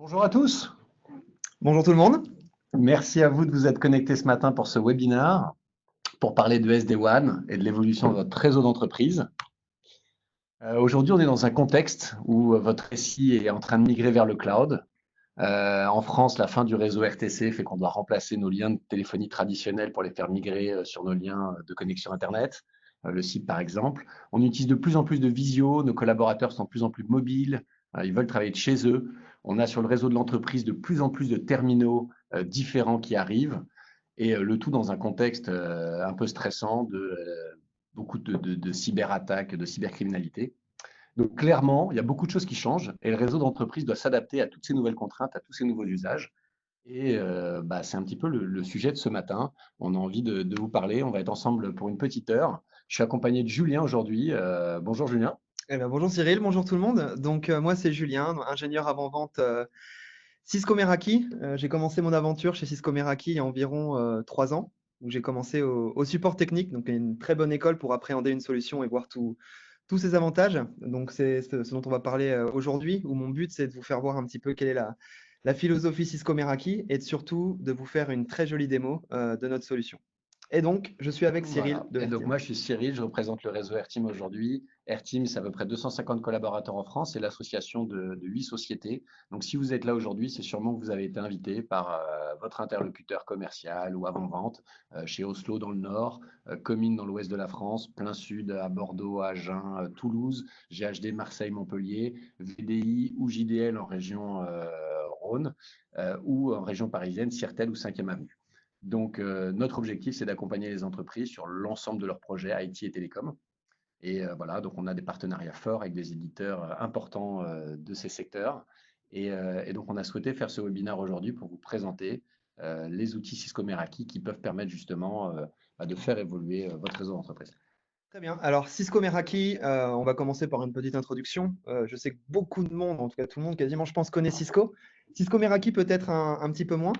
Bonjour à tous. Bonjour tout le monde. Merci à vous de vous être connectés ce matin pour ce webinaire pour parler de SD-WAN et de l'évolution de votre réseau d'entreprise. Aujourd'hui, on est dans un contexte où votre récit est en train de migrer vers le cloud. En France, la fin du réseau RTC fait qu'on doit remplacer nos liens de téléphonie traditionnels pour les faire migrer sur nos liens de connexion Internet, le SIP par exemple. On utilise de plus en plus de visio, nos collaborateurs sont de plus en plus mobiles, ils veulent travailler de chez eux. On a sur le réseau de l'entreprise de plus en plus de terminaux différents qui arrivent, et le tout dans un contexte un peu stressant de beaucoup de cyberattaques, de cybercriminalité. Donc clairement, il y a beaucoup de choses qui changent et le réseau d'entreprise doit s'adapter à toutes ces nouvelles contraintes, à tous ces nouveaux usages. Et c'est un petit peu le sujet de ce matin. On a envie de vous parler. On va être ensemble pour une petite heure. Je suis accompagné de Julien aujourd'hui. Bonjour Julien. Bonjour Cyril, bonjour tout le monde. Moi c'est Julien, ingénieur avant-vente Cisco Meraki. J'ai commencé mon aventure chez Cisco Meraki il y a environ 3 ans, où j'ai commencé au support technique, donc une très bonne école pour appréhender une solution et voir tous ses avantages. Donc c'est ce dont on va parler aujourd'hui, où mon but c'est de vous faire voir un petit peu quelle est la philosophie Cisco Meraki et surtout de vous faire une très jolie démo de notre solution. Et donc je suis avec Cyril Voilà. de Et donc RTM. moi, je suis Cyril, je représente le réseau AirTeam aujourd'hui. AirTeam, c'est à peu près 250 collaborateurs en France, c'est l'association de 8 sociétés. Donc si vous êtes là aujourd'hui, c'est sûrement que vous avez été invité par votre interlocuteur commercial ou avant-vente chez Oslo dans le nord, Comines dans l'ouest de la France, plein sud à Bordeaux, Agen, Toulouse, GHD Marseille, Montpellier, VDI ou JDL en région Rhône ou en région parisienne, Siertel ou 5e Avenue. Donc, notre objectif, c'est d'accompagner les entreprises sur l'ensemble de leurs projets IT et télécom. Et voilà, donc on a des partenariats forts avec des éditeurs importants de ces secteurs. Et donc, on a souhaité faire ce webinaire aujourd'hui pour vous présenter les outils Cisco Meraki qui peuvent permettre justement de faire évoluer votre réseau d'entreprise. Très bien. Alors, Cisco Meraki, on va commencer par une petite introduction. Je sais que beaucoup de monde, en tout cas tout le monde quasiment, je pense, connaît Cisco. Cisco Meraki peut-être un petit peu moins.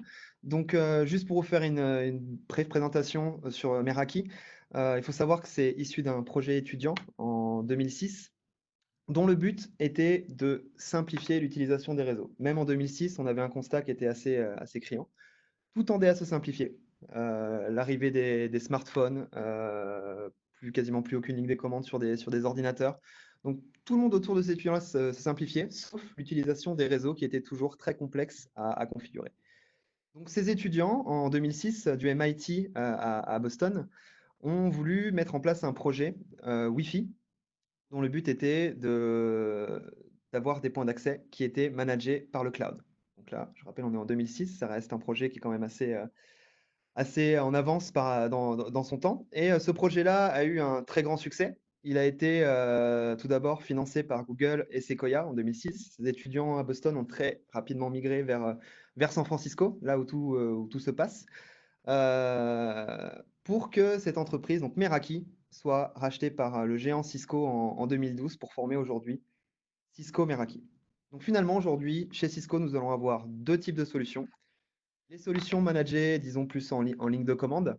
Juste pour vous faire une brève présentation sur Meraki, il faut savoir que c'est issu d'un projet étudiant en 2006, dont le but était de simplifier l'utilisation des réseaux. Même en 2006, on avait un constat qui était assez criant. Tout tendait à se simplifier. L'arrivée des smartphones, quasiment plus aucune ligne de commande sur des ordinateurs. Donc tout le monde autour de ces tuyaux-là se simplifiait, sauf l'utilisation des réseaux qui étaient toujours très complexes à configurer. Donc ces étudiants, en 2006, du MIT à Boston, ont voulu mettre en place un projet Wi-Fi dont le but était d'avoir des points d'accès qui étaient managés par le cloud. Donc là, je rappelle, on est en 2006, ça reste un projet qui est quand même assez en avance dans son temps. Et ce projet-là a eu un très grand succès. Il a été tout d'abord financé par Google et Sequoia en 2006. Ces étudiants à Boston ont très rapidement migré vers San Francisco, là où tout se passe, euh, pour que cette entreprise, donc Meraki, soit rachetée par le géant Cisco en 2012 pour former aujourd'hui Cisco Meraki. Donc finalement, aujourd'hui, chez Cisco, nous allons avoir deux types de solutions. Les solutions managées, disons plus en ligne de commande,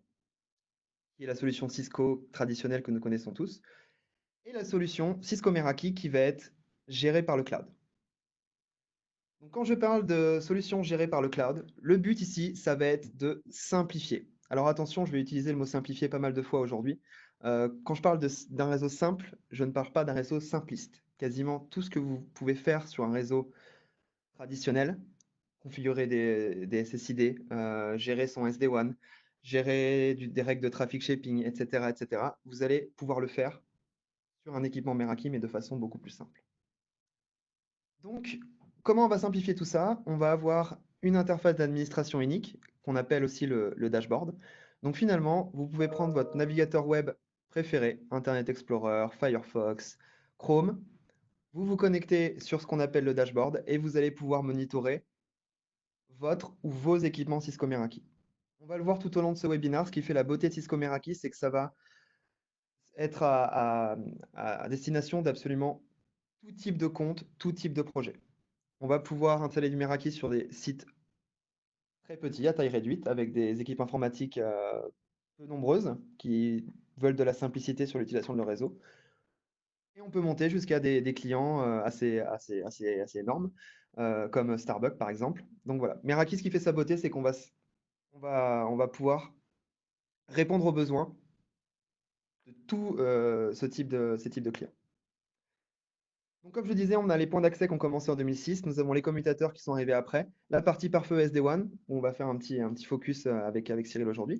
qui est la solution Cisco traditionnelle que nous connaissons tous, et la solution Cisco Meraki qui va être gérée par le cloud. Donc, quand je parle de solutions gérées par le cloud, le but ici, ça va être de simplifier. Alors attention, je vais utiliser le mot simplifier pas mal de fois aujourd'hui. Quand je parle d'un réseau simple, je ne parle pas d'un réseau simpliste. Quasiment tout ce que vous pouvez faire sur un réseau traditionnel, configurer des SSID, gérer son SD-WAN, gérer des règles de traffic shaping, etc., etc. Vous allez pouvoir le faire sur un équipement Meraki, mais de façon beaucoup plus simple. Donc, comment on va simplifier tout ça? On va avoir une interface d'administration unique, qu'on appelle aussi le dashboard. Donc finalement, vous pouvez prendre votre navigateur web préféré, Internet Explorer, Firefox, Chrome, vous vous connectez sur ce qu'on appelle le dashboard et vous allez pouvoir monitorer votre ou vos équipements Cisco Meraki. On va le voir tout au long de ce webinaire. Ce qui fait la beauté de Cisco Meraki, c'est que ça va être à destination d'absolument tout type de compte, tout type de projet. On va pouvoir installer du Meraki sur des sites très petits, à taille réduite, avec des équipes informatiques peu nombreuses qui veulent de la simplicité sur l'utilisation de leur réseau. Et on peut monter jusqu'à des clients assez énormes, comme Starbucks par exemple. Donc voilà. Meraki, ce qui fait sa beauté, c'est qu'on va pouvoir répondre aux besoins de tout ces types de clients. Donc comme je disais, on a les points d'accès qui ont commencé en 2006. Nous avons les commutateurs qui sont arrivés après. La partie pare-feu SD-WAN, où on va faire un petit focus avec Cyril aujourd'hui.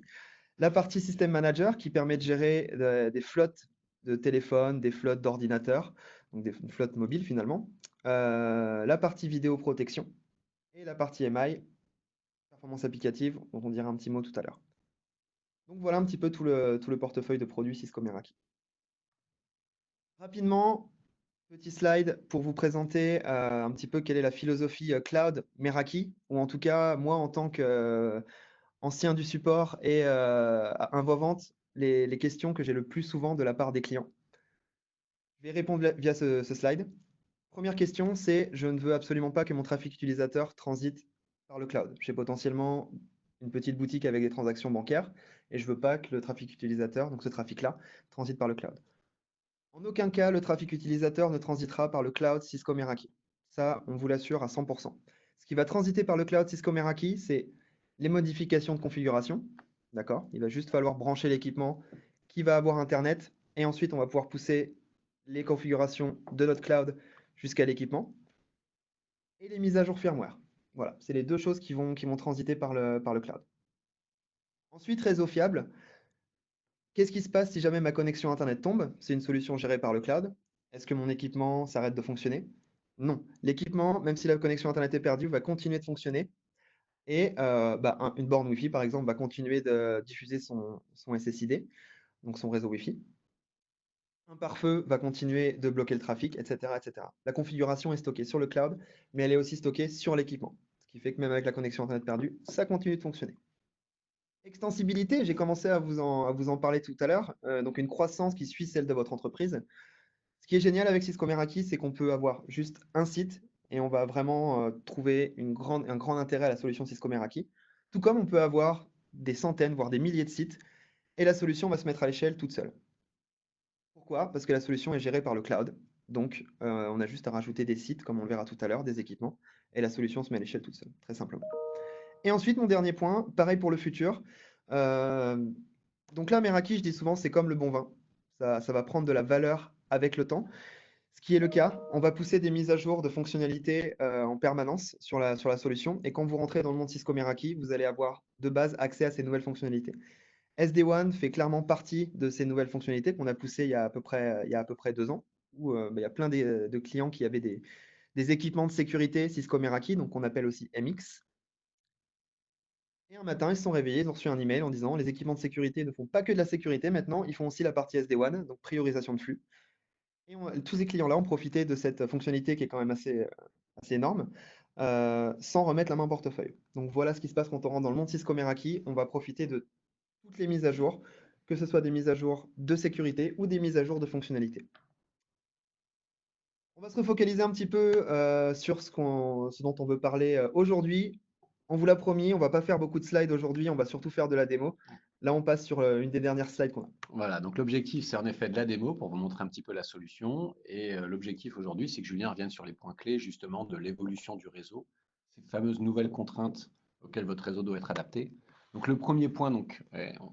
La partie System Manager qui permet de gérer des flottes de téléphones, des flottes d'ordinateurs, donc une flotte mobile finalement. La partie vidéo protection et la partie MI, performance applicative, dont on dira un petit mot tout à l'heure. Donc voilà un petit peu tout le portefeuille de produits Cisco Meraki. Rapidement, petit slide pour vous présenter un petit peu quelle est la philosophie cloud Meraki, ou en tout cas moi en tant qu'ancien du support et un voix-vente, les questions que j'ai le plus souvent de la part des clients. Je vais répondre via ce slide. Première question, c'est je ne veux absolument pas que mon trafic utilisateur transite par le cloud. J'ai potentiellement une petite boutique avec des transactions bancaires et je ne veux pas que le trafic utilisateur, donc ce trafic-là, transite par le cloud. En aucun cas, le trafic utilisateur ne transitera par le cloud Cisco Meraki. Ça, on vous l'assure à 100%. Ce qui va transiter par le cloud Cisco Meraki, c'est les modifications de configuration. D'accord? Il va juste falloir brancher l'équipement qui va avoir Internet et ensuite on va pouvoir pousser les configurations de notre cloud jusqu'à l'équipement et les mises à jour firmware. Voilà, c'est les deux choses qui vont transiter par le cloud. Ensuite, réseau fiable. Qu'est-ce qui se passe si jamais ma connexion Internet tombe? C'est une solution gérée par le cloud. Est-ce que mon équipement s'arrête de fonctionner? Non. L'équipement, même si la connexion Internet est perdue, va continuer de fonctionner. Et une borne Wi-Fi, par exemple, va continuer de diffuser son SSID, donc son réseau Wi-Fi. Un pare-feu va continuer de bloquer le trafic, etc., etc. La configuration est stockée sur le cloud, mais elle est aussi stockée sur l'équipement. Ce qui fait que même avec la connexion Internet perdue, ça continue de fonctionner. Extensibilité, j'ai commencé à vous en parler tout à l'heure, donc une croissance qui suit celle de votre entreprise. Ce qui est génial avec Cisco Meraki, c'est qu'on peut avoir juste un site et on va vraiment trouver un grand intérêt à la solution Cisco Meraki. Tout comme on peut avoir des centaines, voire des milliers de sites et la solution va se mettre à l'échelle toute seule. Pourquoi? Parce que la solution est gérée par le cloud. Donc, on a juste à rajouter des sites, comme on le verra tout à l'heure, des équipements, et la solution se met à l'échelle toute seule, très simplement. Et ensuite, mon dernier point, pareil pour le futur. Euh, donc là, Meraki, je dis souvent, c'est comme le bon vin. Ça va prendre de la valeur avec le temps. Ce qui est le cas, on va pousser des mises à jour de fonctionnalités en permanence sur la solution. Et quand vous rentrez dans le monde Cisco Meraki, vous allez avoir de base accès à ces nouvelles fonctionnalités. SD-WAN fait clairement partie de ces nouvelles fonctionnalités qu'on a poussées il y a à peu près 2 ans, où il y a plein de clients qui avaient des équipements de sécurité Cisco Meraki, donc on appelle aussi MX. Et un matin, ils se sont réveillés, ils ont reçu un email en disant les équipements de sécurité ne font pas que de la sécurité maintenant, ils font aussi la partie SD-WAN, donc priorisation de flux. Et tous ces clients-là ont profité de cette fonctionnalité qui est quand même assez énorme, sans remettre la main au portefeuille. Donc voilà ce qui se passe quand on rentre dans le monde Cisco Meraki. On va profiter de toutes les mises à jour, que ce soit des mises à jour de sécurité ou des mises à jour de fonctionnalité. On va se refocaliser un petit peu sur ce dont on veut parler aujourd'hui. On vous l'a promis, on va pas faire beaucoup de slides aujourd'hui, on va surtout faire de la démo. Là, on passe sur une des dernières slides qu'on a. Voilà, donc l'objectif, c'est en effet de la démo pour vous montrer un petit peu la solution. Et l'objectif aujourd'hui, c'est que Julien revienne sur les points clés justement de l'évolution du réseau, ces fameuses nouvelles contraintes auxquelles votre réseau doit être adapté. Donc le premier point, donc,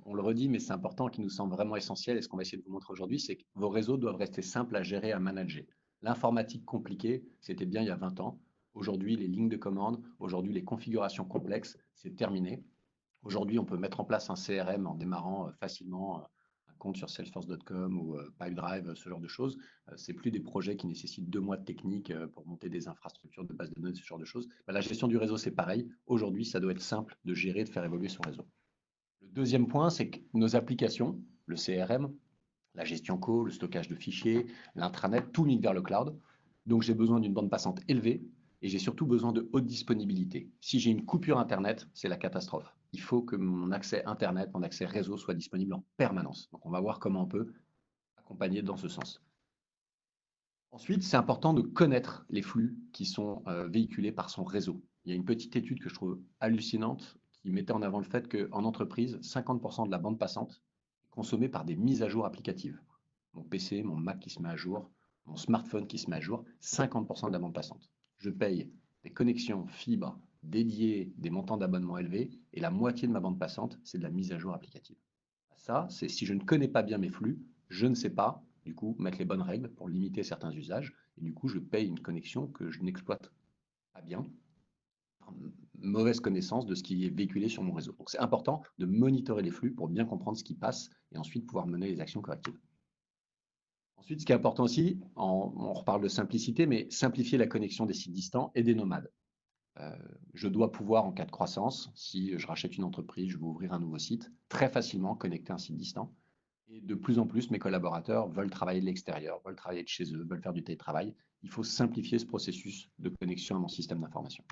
on le redit, mais c'est important, qui nous semble vraiment essentiel, et ce qu'on va essayer de vous montrer aujourd'hui, c'est que vos réseaux doivent rester simples à gérer, à manager. L'informatique compliquée, c'était bien il y a 20 ans. Aujourd'hui, les lignes de commande, aujourd'hui, les configurations complexes, c'est terminé. Aujourd'hui, on peut mettre en place un CRM en démarrant facilement un compte sur salesforce.com ou Pipedrive, ce genre de choses. C'est plus des projets qui nécessitent 2 mois de technique pour monter des infrastructures de base de données, ce genre de choses. La gestion du réseau, c'est pareil. Aujourd'hui, ça doit être simple de gérer, de faire évoluer son réseau. Le deuxième point, c'est que nos applications, le CRM, la gestion co, le stockage de fichiers, l'intranet, tout migre vers le cloud. Donc j'ai besoin d'une bande passante élevée et j'ai surtout besoin de haute disponibilité. Si j'ai une coupure Internet, c'est la catastrophe. Il faut que mon accès Internet, mon accès réseau soit disponible en permanence. Donc on va voir comment on peut accompagner dans ce sens. Ensuite, c'est important de connaître les flux qui sont véhiculés par son réseau. Il y a une petite étude que je trouve hallucinante qui mettait en avant le fait qu'en entreprise, 50% de la bande passante est consommée par des mises à jour applicatives. Mon PC, mon Mac qui se met à jour, mon smartphone qui se met à jour, 50% de la bande passante. Je paye des connexions fibres dédiées, des montants d'abonnement élevés, et la moitié de ma bande passante, c'est de la mise à jour applicative. Ça, c'est si je ne connais pas bien mes flux, je ne sais pas, du coup, mettre les bonnes règles pour limiter certains usages, et du coup, je paye une connexion que je n'exploite pas bien, mauvaise connaissance de ce qui est véhiculé sur mon réseau. Donc c'est important de monitorer les flux pour bien comprendre ce qui passe et ensuite pouvoir mener les actions correctives. Ensuite, ce qui est important aussi, on reparle de simplicité, mais simplifier la connexion des sites distants et des nomades. Je dois pouvoir, en cas de croissance, si je rachète une entreprise, je veux ouvrir un nouveau site, très facilement connecter un site distant. Et de plus en plus, mes collaborateurs veulent travailler de l'extérieur, veulent travailler de chez eux, veulent faire du télétravail. Il faut simplifier ce processus de connexion à mon système d'information.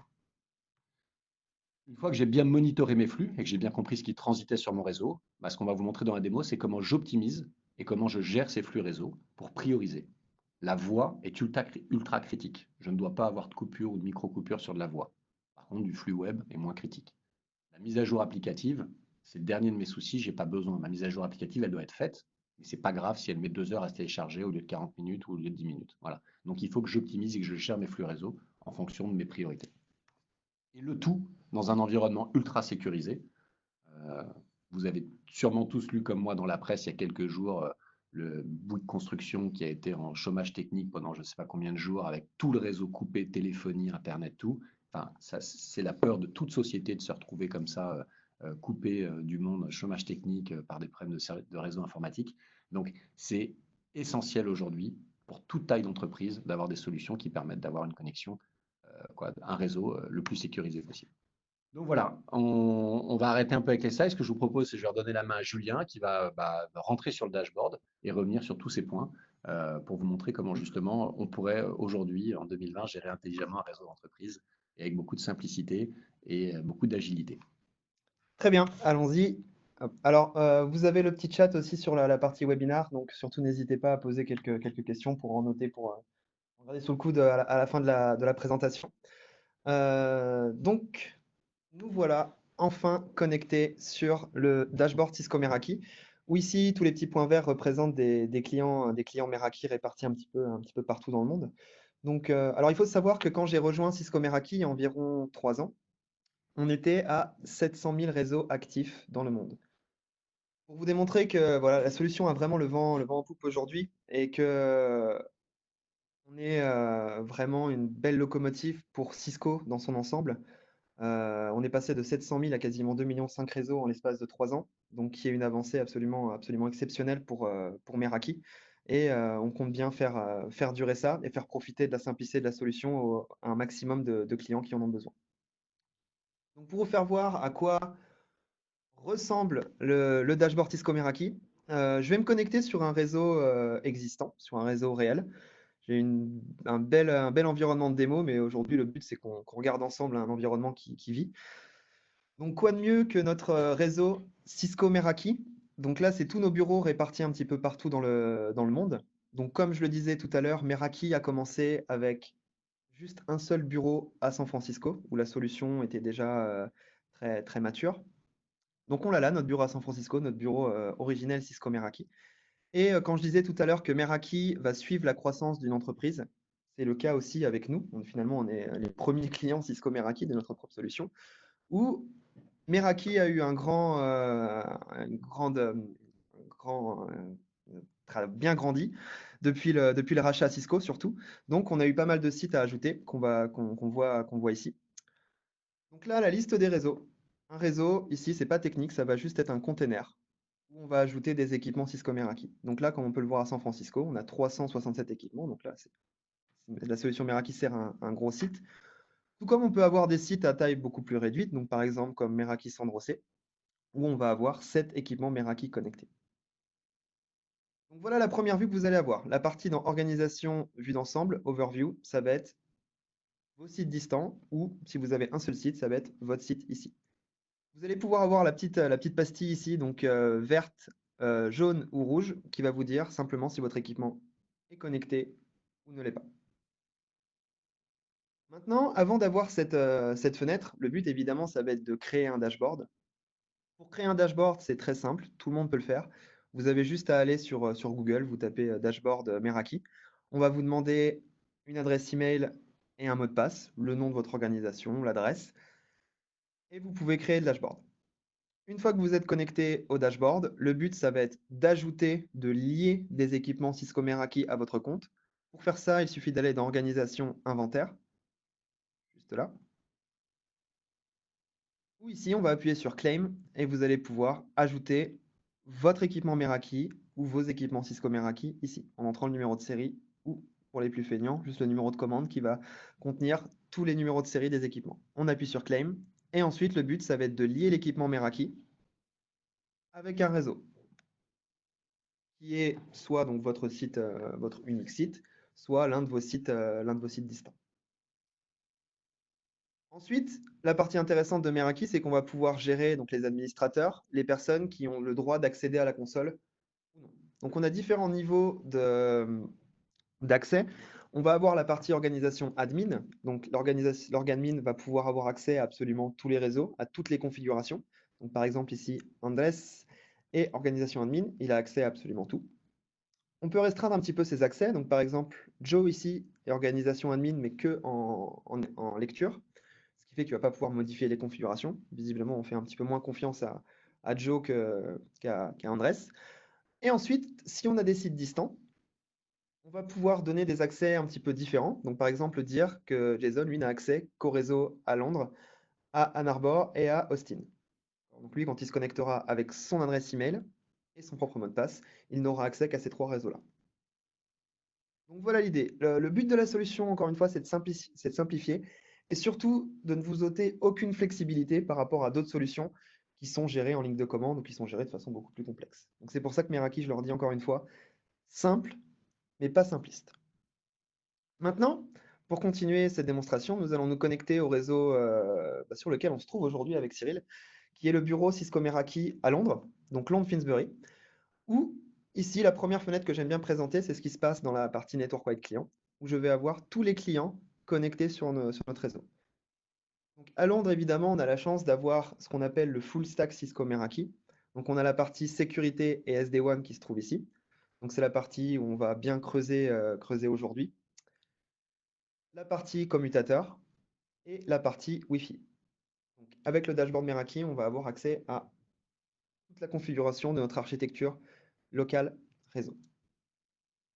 Une fois que j'ai bien monitoré mes flux et que j'ai bien compris ce qui transitait sur mon réseau, ce qu'on va vous montrer dans la démo, c'est comment j'optimise et comment je gère ces flux réseau pour prioriser. La voix est ultra critique. Je ne dois pas avoir de coupure ou de micro-coupure sur de la voix. Par contre, du flux web est moins critique. La mise à jour applicative, c'est le dernier de mes soucis, j'ai pas besoin. Ma mise à jour applicative, elle doit être faite, mais c'est pas grave si elle met 2 heures à se télécharger au lieu de 40 minutes ou au lieu de 10 minutes. Voilà. Donc il faut que j'optimise et que je gère mes flux réseau en fonction de mes priorités. Et le tout dans un environnement ultra sécurisé. Euh, Vous avez sûrement tous lu comme moi dans la presse il y a quelques jours le bout de construction qui a été en chômage technique pendant je ne sais pas combien de jours avec tout le réseau coupé, téléphonie, internet, tout. Enfin, ça, c'est la peur de toute société de se retrouver comme ça, coupé du monde, chômage technique par des problèmes de réseau informatique. Donc, c'est essentiel aujourd'hui pour toute taille d'entreprise d'avoir des solutions qui permettent d'avoir une connexion, un réseau le plus sécurisé possible. Donc voilà, on va arrêter un peu avec les slides. Ce que je vous propose, c'est que je vais redonner la main à Julien qui va rentrer sur le dashboard et revenir sur tous ces points pour vous montrer comment justement on pourrait aujourd'hui, en 2020, gérer intelligemment un réseau d'entreprise et avec beaucoup de simplicité et beaucoup d'agilité. Très bien, allons-y. Hop. Alors, vous avez le petit chat aussi sur la partie webinar, donc surtout n'hésitez pas à poser quelques questions pour en noter, pour regarder sous le coude à la fin de la présentation. Donc, nous voilà enfin connectés sur le dashboard Cisco Meraki, où ici, tous les petits points verts représentent des clients Meraki répartis un petit peu partout dans le monde. Donc, alors il faut savoir que quand j'ai rejoint Cisco Meraki il y a environ 3 ans, on était à 700 000 réseaux actifs dans le monde. Pour vous démontrer que voilà, la solution a vraiment le vent en poupe aujourd'hui et que on est vraiment une belle locomotive pour Cisco dans son ensemble. On est passé de 700 000 à quasiment 2,5 millions réseaux en l'espace de 3 ans, donc qui est une avancée absolument exceptionnelle pour Meraki. Et on compte bien faire durer ça et faire profiter de la simplicité de la solution à un maximum de clients qui en ont besoin. Donc pour vous faire voir à quoi ressemble le dashboard Cisco Meraki, je vais me connecter sur un réseau existant, sur un réseau réel. J'ai un bel environnement de démo, mais aujourd'hui, le but, c'est qu'on regarde ensemble un environnement qui vit. Donc, quoi de mieux que notre réseau Cisco Meraki? Donc là, c'est tous nos bureaux répartis un petit peu partout dans le monde. Donc, comme je le disais tout à l'heure, Meraki a commencé avec juste un seul bureau à San Francisco, où la solution était déjà très, très mature. Donc, on l'a là, notre bureau à San Francisco, notre bureau originel Cisco Meraki. Et quand je disais tout à l'heure que Meraki va suivre la croissance d'une entreprise, c'est le cas aussi avec nous. Finalement, on est les premiers clients Cisco Meraki de notre propre solution, où Meraki a eu une grande, bien grandi depuis le rachat à Cisco surtout. Donc, on a eu pas mal de sites à ajouter qu'on voit ici. Donc là, la liste des réseaux. Un réseau, ici, c'est pas technique, ça va juste être un container où on va ajouter des équipements Cisco Meraki. Donc là, comme on peut le voir à San Francisco, on a 367 équipements. Donc là, la solution Meraki sert un gros site. Tout comme on peut avoir des sites à taille beaucoup plus réduite, donc par exemple comme Meraki San José, où on va avoir 7 équipements Meraki connectés. Donc voilà la première vue que vous allez avoir. La partie dans organisation, vue d'ensemble, overview, ça va être vos sites distants, ou si vous avez un seul site, ça va être votre site ici. Vous allez pouvoir avoir la petite pastille ici, donc verte, jaune ou rouge, qui va vous dire simplement si votre équipement est connecté ou ne l'est pas. Maintenant, avant d'avoir cette fenêtre, le but évidemment, ça va être de créer un dashboard. Pour créer un dashboard, c'est très simple, tout le monde peut le faire. Vous avez juste à aller sur Google, vous tapez dashboard Meraki. On va vous demander une adresse email et un mot de passe, le nom de votre organisation, l'adresse, et vous pouvez créer le dashboard. Une fois que vous êtes connecté au dashboard, le but, ça va être d'ajouter, de lier des équipements Cisco Meraki à votre compte. Pour faire ça, il suffit d'aller dans Organisation, Inventaire, juste là. Ou ici, on va appuyer sur Claim et vous allez pouvoir ajouter votre équipement Meraki ou vos équipements Cisco Meraki ici, en entrant le numéro de série ou, pour les plus feignants, juste le numéro de commande qui va contenir tous les numéros de série des équipements. On appuie sur Claim et ensuite, le but, ça va être de lier l'équipement Meraki avec un réseau qui est soit donc votre site, votre unique site, soit l'un de vos sites distants. Ensuite, la partie intéressante de Meraki, c'est qu'on va pouvoir gérer donc, les administrateurs, les personnes qui ont le droit d'accéder à la console ou non. Donc on a différents niveaux d'accès. On va avoir la partie organisation admin. Donc l'orgadmin va pouvoir avoir accès à absolument tous les réseaux, à toutes les configurations. Donc par exemple ici, Andrés et organisation admin, il a accès à absolument tout. On peut restreindre un petit peu ses accès. Donc, par exemple, Joe ici est organisation admin, mais que en lecture, ce qui fait qu'il ne va pas pouvoir modifier les configurations. Visiblement, on fait un petit peu moins confiance à Joe qu'à Andrés. Et ensuite, si on a des sites distants, on va pouvoir donner des accès un petit peu différents. Donc, par exemple, dire que Jason, lui, n'a accès qu'au réseau à Londres, à Ann Arbor et à Austin. Donc, lui, quand il se connectera avec son adresse email et son propre mot de passe, il n'aura accès qu'à ces trois réseaux-là. Donc voilà l'idée. Le but de la solution, encore une fois, c'est de simplifier et surtout de ne vous ôter aucune flexibilité par rapport à d'autres solutions qui sont gérées en ligne de commande ou qui sont gérées de façon beaucoup plus complexe. Donc c'est pour ça que Meraki, je leur dis encore une fois, simple, mais pas simpliste. Maintenant, pour continuer cette démonstration, nous allons nous connecter au réseau sur lequel on se trouve aujourd'hui avec Cyril, qui est le bureau Cisco Meraki à Londres, donc Londres Finsbury, où ici, la première fenêtre que j'aime bien présenter, c'est ce qui se passe dans la partie Network Wide Client, où je vais avoir tous les clients connectés sur notre réseau. Donc, à Londres, évidemment, on a la chance d'avoir ce qu'on appelle le full stack Cisco Meraki. Donc, on a la partie sécurité et SD-WAN qui se trouve ici. Donc, c'est la partie où on va bien creuser aujourd'hui. La partie commutateur et la partie Wi-Fi. Donc, avec le dashboard Meraki, on va avoir accès à toute la configuration de notre architecture locale réseau.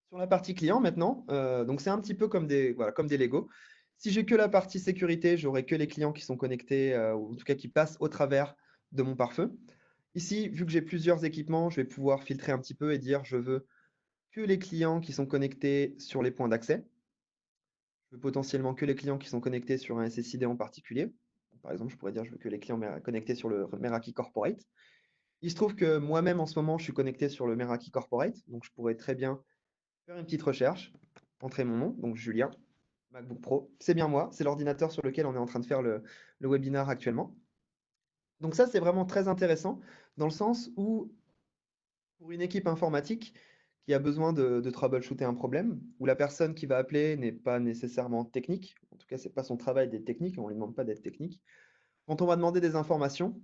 Sur la partie client maintenant, donc c'est un petit peu comme voilà, comme des Lego. Si j'ai que la partie sécurité, j'aurai que les clients qui sont connectés, ou en tout cas qui passent au travers de mon pare-feu. Ici, vu que j'ai plusieurs équipements, je vais pouvoir filtrer un petit peu et dire je veux que les clients qui sont connectés sur les points d'accès. Je veux potentiellement que les clients qui sont connectés sur un SSID en particulier. Par exemple, je pourrais dire je veux que les clients connectés sur le Meraki Corporate. Il se trouve que moi-même en ce moment, je suis connecté sur le Meraki Corporate, donc je pourrais très bien faire une petite recherche, entrer mon nom, donc Julien, MacBook Pro. C'est bien moi, c'est l'ordinateur sur lequel on est en train de faire le webinar actuellement. Donc ça, c'est vraiment très intéressant dans le sens où, pour une équipe informatique qui a besoin de troubleshooter un problème, où la personne qui va appeler n'est pas nécessairement technique, en tout cas, c'est pas son travail d'être technique, on ne lui demande pas d'être technique. Quand on va demander des informations,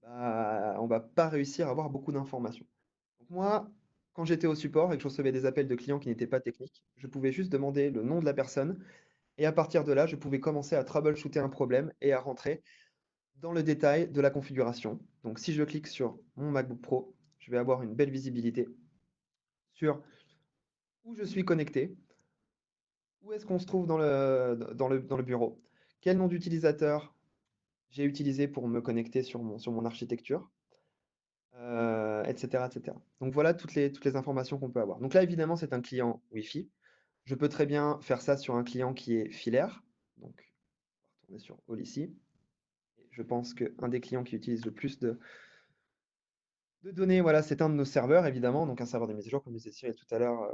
bah, on va pas réussir à avoir beaucoup d'informations. Donc moi, quand j'étais au support et que je recevais des appels de clients qui n'étaient pas techniques, je pouvais juste demander le nom de la personne et à partir de là, je pouvais commencer à troubleshooter un problème et à rentrer dans le détail de la configuration. Donc si je clique sur mon MacBook Pro, je vais avoir une belle visibilité sur où je suis connecté, où est-ce qu'on se trouve dans le bureau, quel nom d'utilisateur j'ai utilisé pour me connecter sur mon architecture, etc., etc. Donc voilà toutes les informations qu'on peut avoir. Donc là, évidemment, c'est un client Wi-Fi. Je peux très bien faire ça sur un client qui est filaire. Donc, on va retourner sur All ici. Et je pense qu'un des clients qui utilise le plus de données, voilà, c'est un de nos serveurs, évidemment. Donc un serveur de mise à jour, comme disait Cyril tout à l'heure,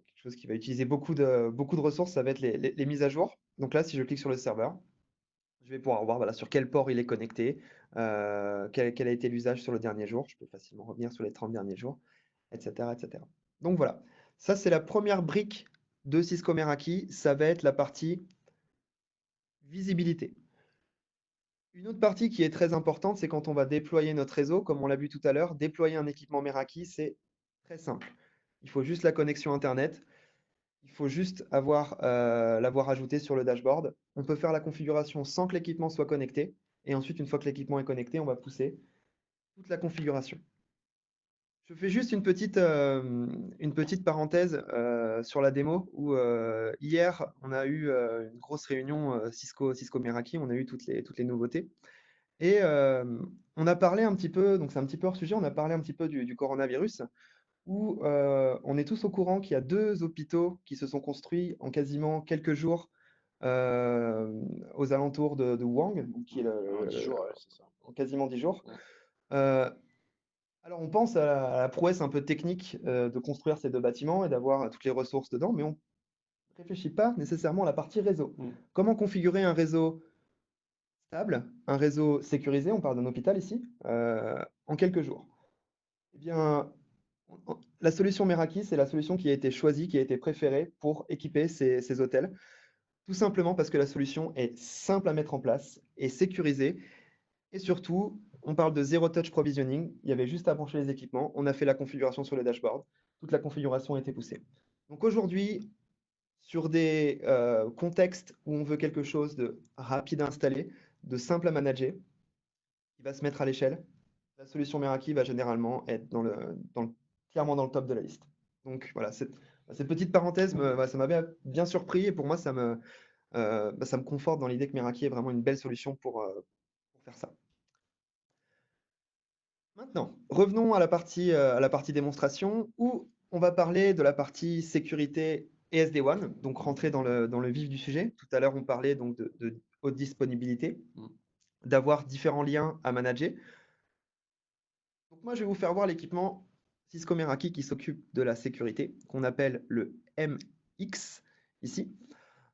quelque chose qui va utiliser beaucoup de ressources, ça va être les mises à jour. Donc là, si je clique sur le serveur, je vais pouvoir voir voilà, sur quel port il est connecté, quel a été l'usage sur le dernier jour. Je peux facilement revenir sur les 30 derniers jours, etc., etc. Donc voilà, ça c'est la première brique de Cisco Meraki, ça va être la partie visibilité. Une autre partie qui est très importante, c'est quand on va déployer notre réseau, comme on l'a vu tout à l'heure, déployer un équipement Meraki, c'est très simple. Il faut juste la connexion Internet. Il faut juste l'avoir ajouté sur le dashboard. On peut faire la configuration sans que l'équipement soit connecté. Et ensuite, une fois que l'équipement est connecté, on va pousser toute la configuration. Je fais juste une petite parenthèse sur la démo où hier, on a eu une grosse réunion Cisco Meraki, on a eu toutes les nouveautés. Et on a parlé un petit peu, donc c'est un petit peu hors sujet, on a parlé un petit peu du coronavirus, où on est tous au courant qu'il y a 2 hôpitaux qui se sont construits en quasiment quelques jours euh, aux alentours de Wuhan, donc qui est En 10 jours, ouais, c'est ça. en quasiment 10 jours. Ouais. Euh, alors on pense à la prouesse un peu technique de construire ces 2 bâtiments et d'avoir toutes les ressources dedans, mais on ne réfléchit pas nécessairement à la partie réseau. Mm. Comment configurer un réseau stable, un réseau sécurisé, on parle d'un hôpital ici, en quelques jours? Eh bien, la solution Meraki, c'est la solution qui a été choisie, qui a été préférée pour équiper ces hôtels. Tout simplement parce que la solution est simple à mettre en place et sécurisée. Et surtout, on parle de zero touch provisioning. Il y avait juste à brancher les équipements. On a fait la configuration sur le dashboard. Toute la configuration a été poussée. Donc aujourd'hui, sur des contextes où on veut quelque chose de rapide à installer, de simple à manager, qui va se mettre à l'échelle, la solution Meraki va généralement être clairement dans le top de la liste. Donc voilà, cette petite parenthèse, ça m'avait bien surpris et pour moi, ça me conforte dans l'idée que Meraki est vraiment une belle solution pour faire ça. Maintenant, revenons à la partie démonstration où on va parler de la partie sécurité et SD-WAN, donc rentrer dans le vif du sujet. Tout à l'heure, on parlait donc de haute disponibilité, Mm. d'avoir différents liens à manager. Donc moi, je vais vous faire voir l'équipement Cisco Meraki qui s'occupe de la sécurité, qu'on appelle le MX ici.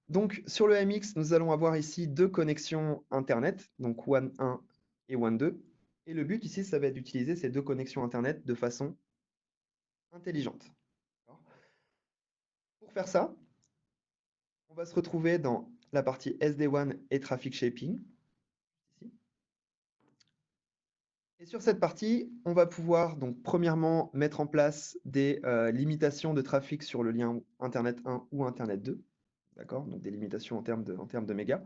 Donc sur le MX, nous allons avoir ici 2 connexions Internet, donc WAN 1 et WAN 2. Et le but ici, ça va être d'utiliser ces 2 connexions Internet de façon intelligente. Pour faire ça, on va se retrouver dans la partie SD-WAN et Traffic Shaping. Ici. Et sur cette partie, on va pouvoir donc premièrement mettre en place des limitations de trafic sur le lien Internet 1 ou Internet 2. D'accord? Donc des limitations en termes de mégas.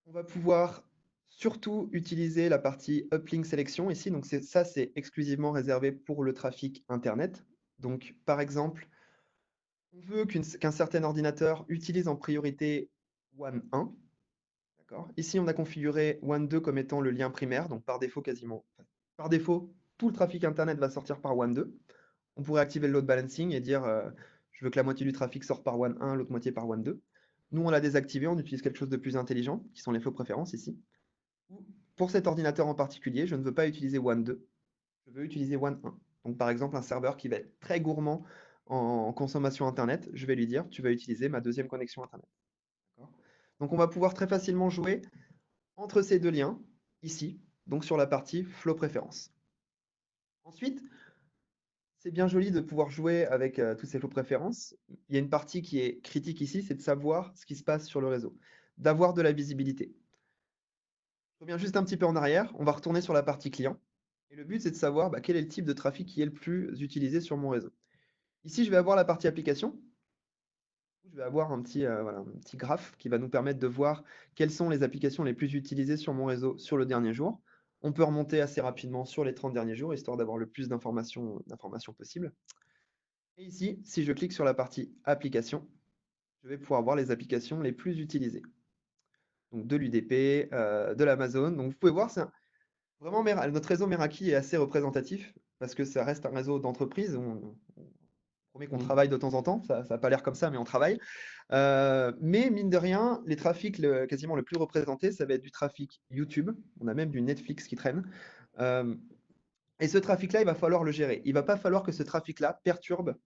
On va pouvoir surtout utiliser la partie Uplink Selection ici. Donc ça, c'est exclusivement réservé pour le trafic Internet. Donc par exemple, on veut qu'un certain ordinateur utilise en priorité WAN 1. D'accord. Ici, on a configuré WAN 2 comme étant le lien primaire. Donc par défaut, par défaut, tout le trafic Internet va sortir par WAN 2. On pourrait activer le load balancing et dire je veux que la moitié du trafic sorte par WAN 1, l'autre moitié par WAN 2. Nous, on l'a désactivé, on utilise quelque chose de plus intelligent, qui sont les flow préférences ici. Pour cet ordinateur en particulier, je ne veux pas utiliser WAN 2, je veux utiliser WAN 1. Donc par exemple, un serveur qui va être très gourmand en consommation Internet, je vais lui dire, tu vas utiliser ma 2e connexion Internet. Donc on va pouvoir très facilement jouer entre ces 2 liens, ici, donc sur la partie flow préférences. Ensuite, c'est bien joli de pouvoir jouer avec tous ces flow préférences. Il y a une partie qui est critique ici, c'est de savoir ce qui se passe sur le réseau, d'avoir de la visibilité. Je reviens juste un petit peu en arrière, on va retourner sur la partie client. Et le but, c'est de savoir quel est le type de trafic qui est le plus utilisé sur mon réseau. Ici, je vais avoir la partie application. Je vais avoir voilà, un petit graphe qui va nous permettre de voir quelles sont les applications les plus utilisées sur mon réseau sur le dernier jour. On peut remonter assez rapidement sur les 30 derniers jours, histoire d'avoir le plus d'informations possible. Et ici, si je clique sur la partie application, je vais pouvoir voir les applications les plus utilisées. Donc de l'UDP, de l'Amazon. Donc vous pouvez voir, vraiment notre réseau Meraki est assez représentatif parce que ça reste un réseau d'entreprise. On promet qu'on travaille de temps en temps, ça n'a pas l'air comme ça, mais on travaille. Mais mine de rien, les trafics quasiment le plus représenté, ça va être du trafic YouTube. On a même du Netflix qui traîne. Et ce trafic-là, il va falloir le gérer. Il ne va pas falloir que ce trafic-là perturbe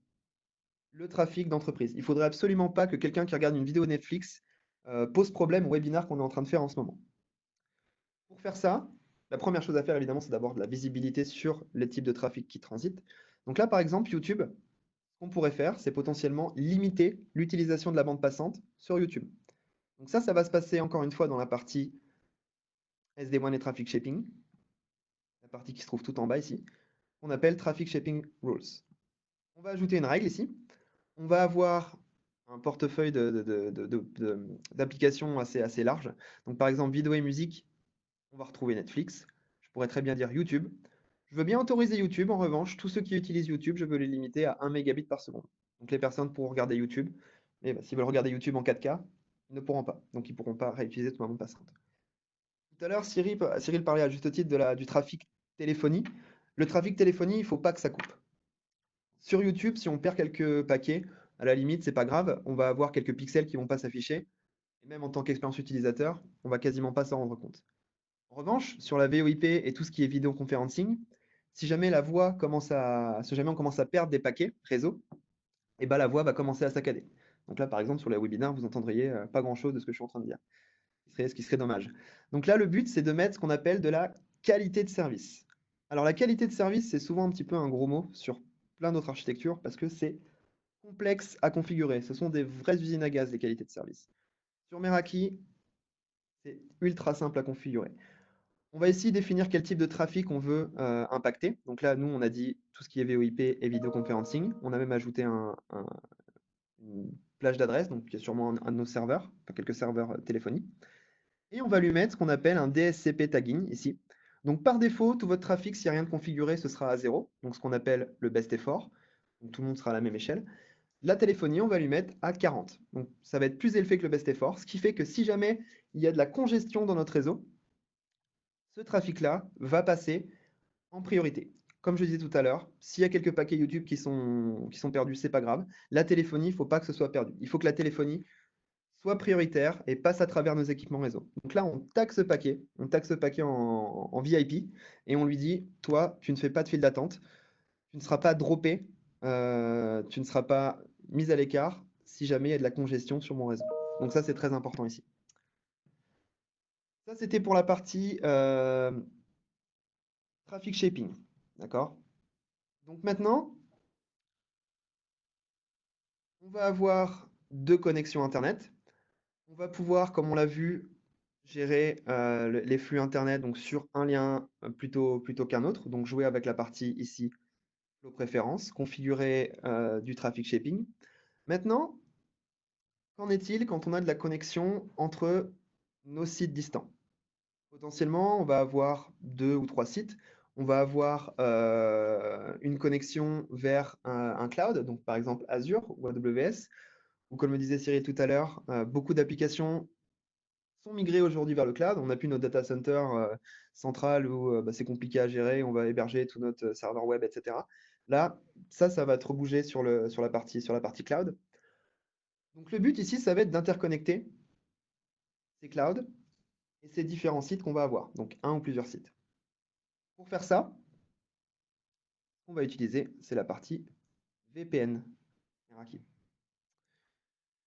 le trafic d'entreprise. Il ne faudrait absolument pas que quelqu'un qui regarde une vidéo Netflix pose problème au webinaire qu'on est en train de faire en ce moment. Pour faire ça, la première chose à faire, évidemment, c'est d'avoir de la visibilité sur les types de trafic qui transitent. Donc là, par exemple, YouTube, ce qu'on pourrait faire, c'est potentiellement limiter l'utilisation de la bande passante sur YouTube. Donc ça va se passer encore une fois dans la partie SD-WAN et Traffic Shaping, la partie qui se trouve tout en bas ici, qu'on appelle Traffic Shaping Rules. On va ajouter une règle ici. On va avoir un portefeuille d'applications assez large. Donc, par exemple, vidéo et musique, on va retrouver Netflix. Je pourrais très bien dire YouTube. Je veux bien autoriser YouTube. En revanche, tous ceux qui utilisent YouTube, je veux les limiter à 1 mégabit par seconde. Donc, les personnes pourront regarder YouTube. Mais bah, s'ils veulent regarder YouTube en 4K, ils ne pourront pas. Donc, ils ne pourront pas réutiliser toute ma bande passante. Tout à l'heure, Cyril parlait à juste titre du trafic téléphonie. Le trafic téléphonie, il ne faut pas que ça coupe. Sur YouTube, si on perd quelques paquets, à la limite, c'est pas grave, on va avoir quelques pixels qui vont pas s'afficher. Et même en tant qu'expérience utilisateur, on va quasiment pas s'en rendre compte. En revanche, sur la VoIP et tout ce qui est vidéoconferencing, si jamais on commence à perdre des paquets réseau, et ben la voix va commencer à saccader. Donc là, par exemple, sur les webinaires, vous entendriez pas grand-chose de ce que je suis en train de dire, ce qui serait dommage. Donc là, le but, c'est de mettre ce qu'on appelle de la qualité de service. Alors la qualité de service, c'est souvent un petit peu un gros mot sur plein d'autres architectures parce que c'est complexe à configurer. Ce sont des vraies usines à gaz, les qualités de service. Sur Meraki, c'est ultra simple à configurer. On va ici définir quel type de trafic on veut impacter. Donc là, nous, on a dit tout ce qui est VoIP et vidéoconferencing. On a même ajouté une plage d'adresse, donc qui est sûrement un de nos serveurs, enfin, quelques serveurs téléphonie. Et on va lui mettre ce qu'on appelle un DSCP tagging ici. Donc par défaut, tout votre trafic, s'il n'y a rien de configuré, ce sera à 0. Donc ce qu'on appelle le best effort. Donc tout le monde sera à la même échelle. La téléphonie, on va lui mettre à 40. Donc ça va être plus élevé que le best effort, ce qui fait que si jamais il y a de la congestion dans notre réseau, ce trafic-là va passer en priorité. Comme je disais tout à l'heure, s'il y a quelques paquets YouTube qui sont perdus, c'est pas grave. La téléphonie, il ne faut pas que ce soit perdu. Il faut que la téléphonie soit prioritaire et passe à travers nos équipements réseau. Donc là, on taxe ce paquet en VIP et on lui dit, toi, tu ne fais pas de file d'attente, tu ne seras pas droppé, tu ne seras pas mis à l'écart si jamais il y a de la congestion sur mon réseau. Donc ça, c'est très important ici. Ça, c'était pour la partie traffic shaping. D'accord? Donc maintenant, on va avoir deux connexions Internet. On va pouvoir, comme on l'a vu, gérer les flux Internet donc sur un lien plutôt qu'un autre. Donc jouer avec la partie ici, flow préférence, configurer du traffic shaping. Maintenant, qu'en est-il quand on a de la connexion entre nos sites distants? Potentiellement, on va avoir 2 ou 3 sites. On va avoir une connexion vers un cloud, donc par exemple Azure ou AWS, ou comme le disait Cyril tout à l'heure, beaucoup d'applications sont migrées aujourd'hui vers le cloud. On n'a plus notre data center central où bah, c'est compliqué à gérer, on va héberger tout notre serveur web, etc. Là, ça va être bougé sur la partie cloud. Donc le but ici, ça va être d'interconnecter ces clouds et ces différents sites qu'on va avoir, donc un ou plusieurs sites. Pour faire ça, ce qu'on va utiliser, c'est la partie VPN. Meraki.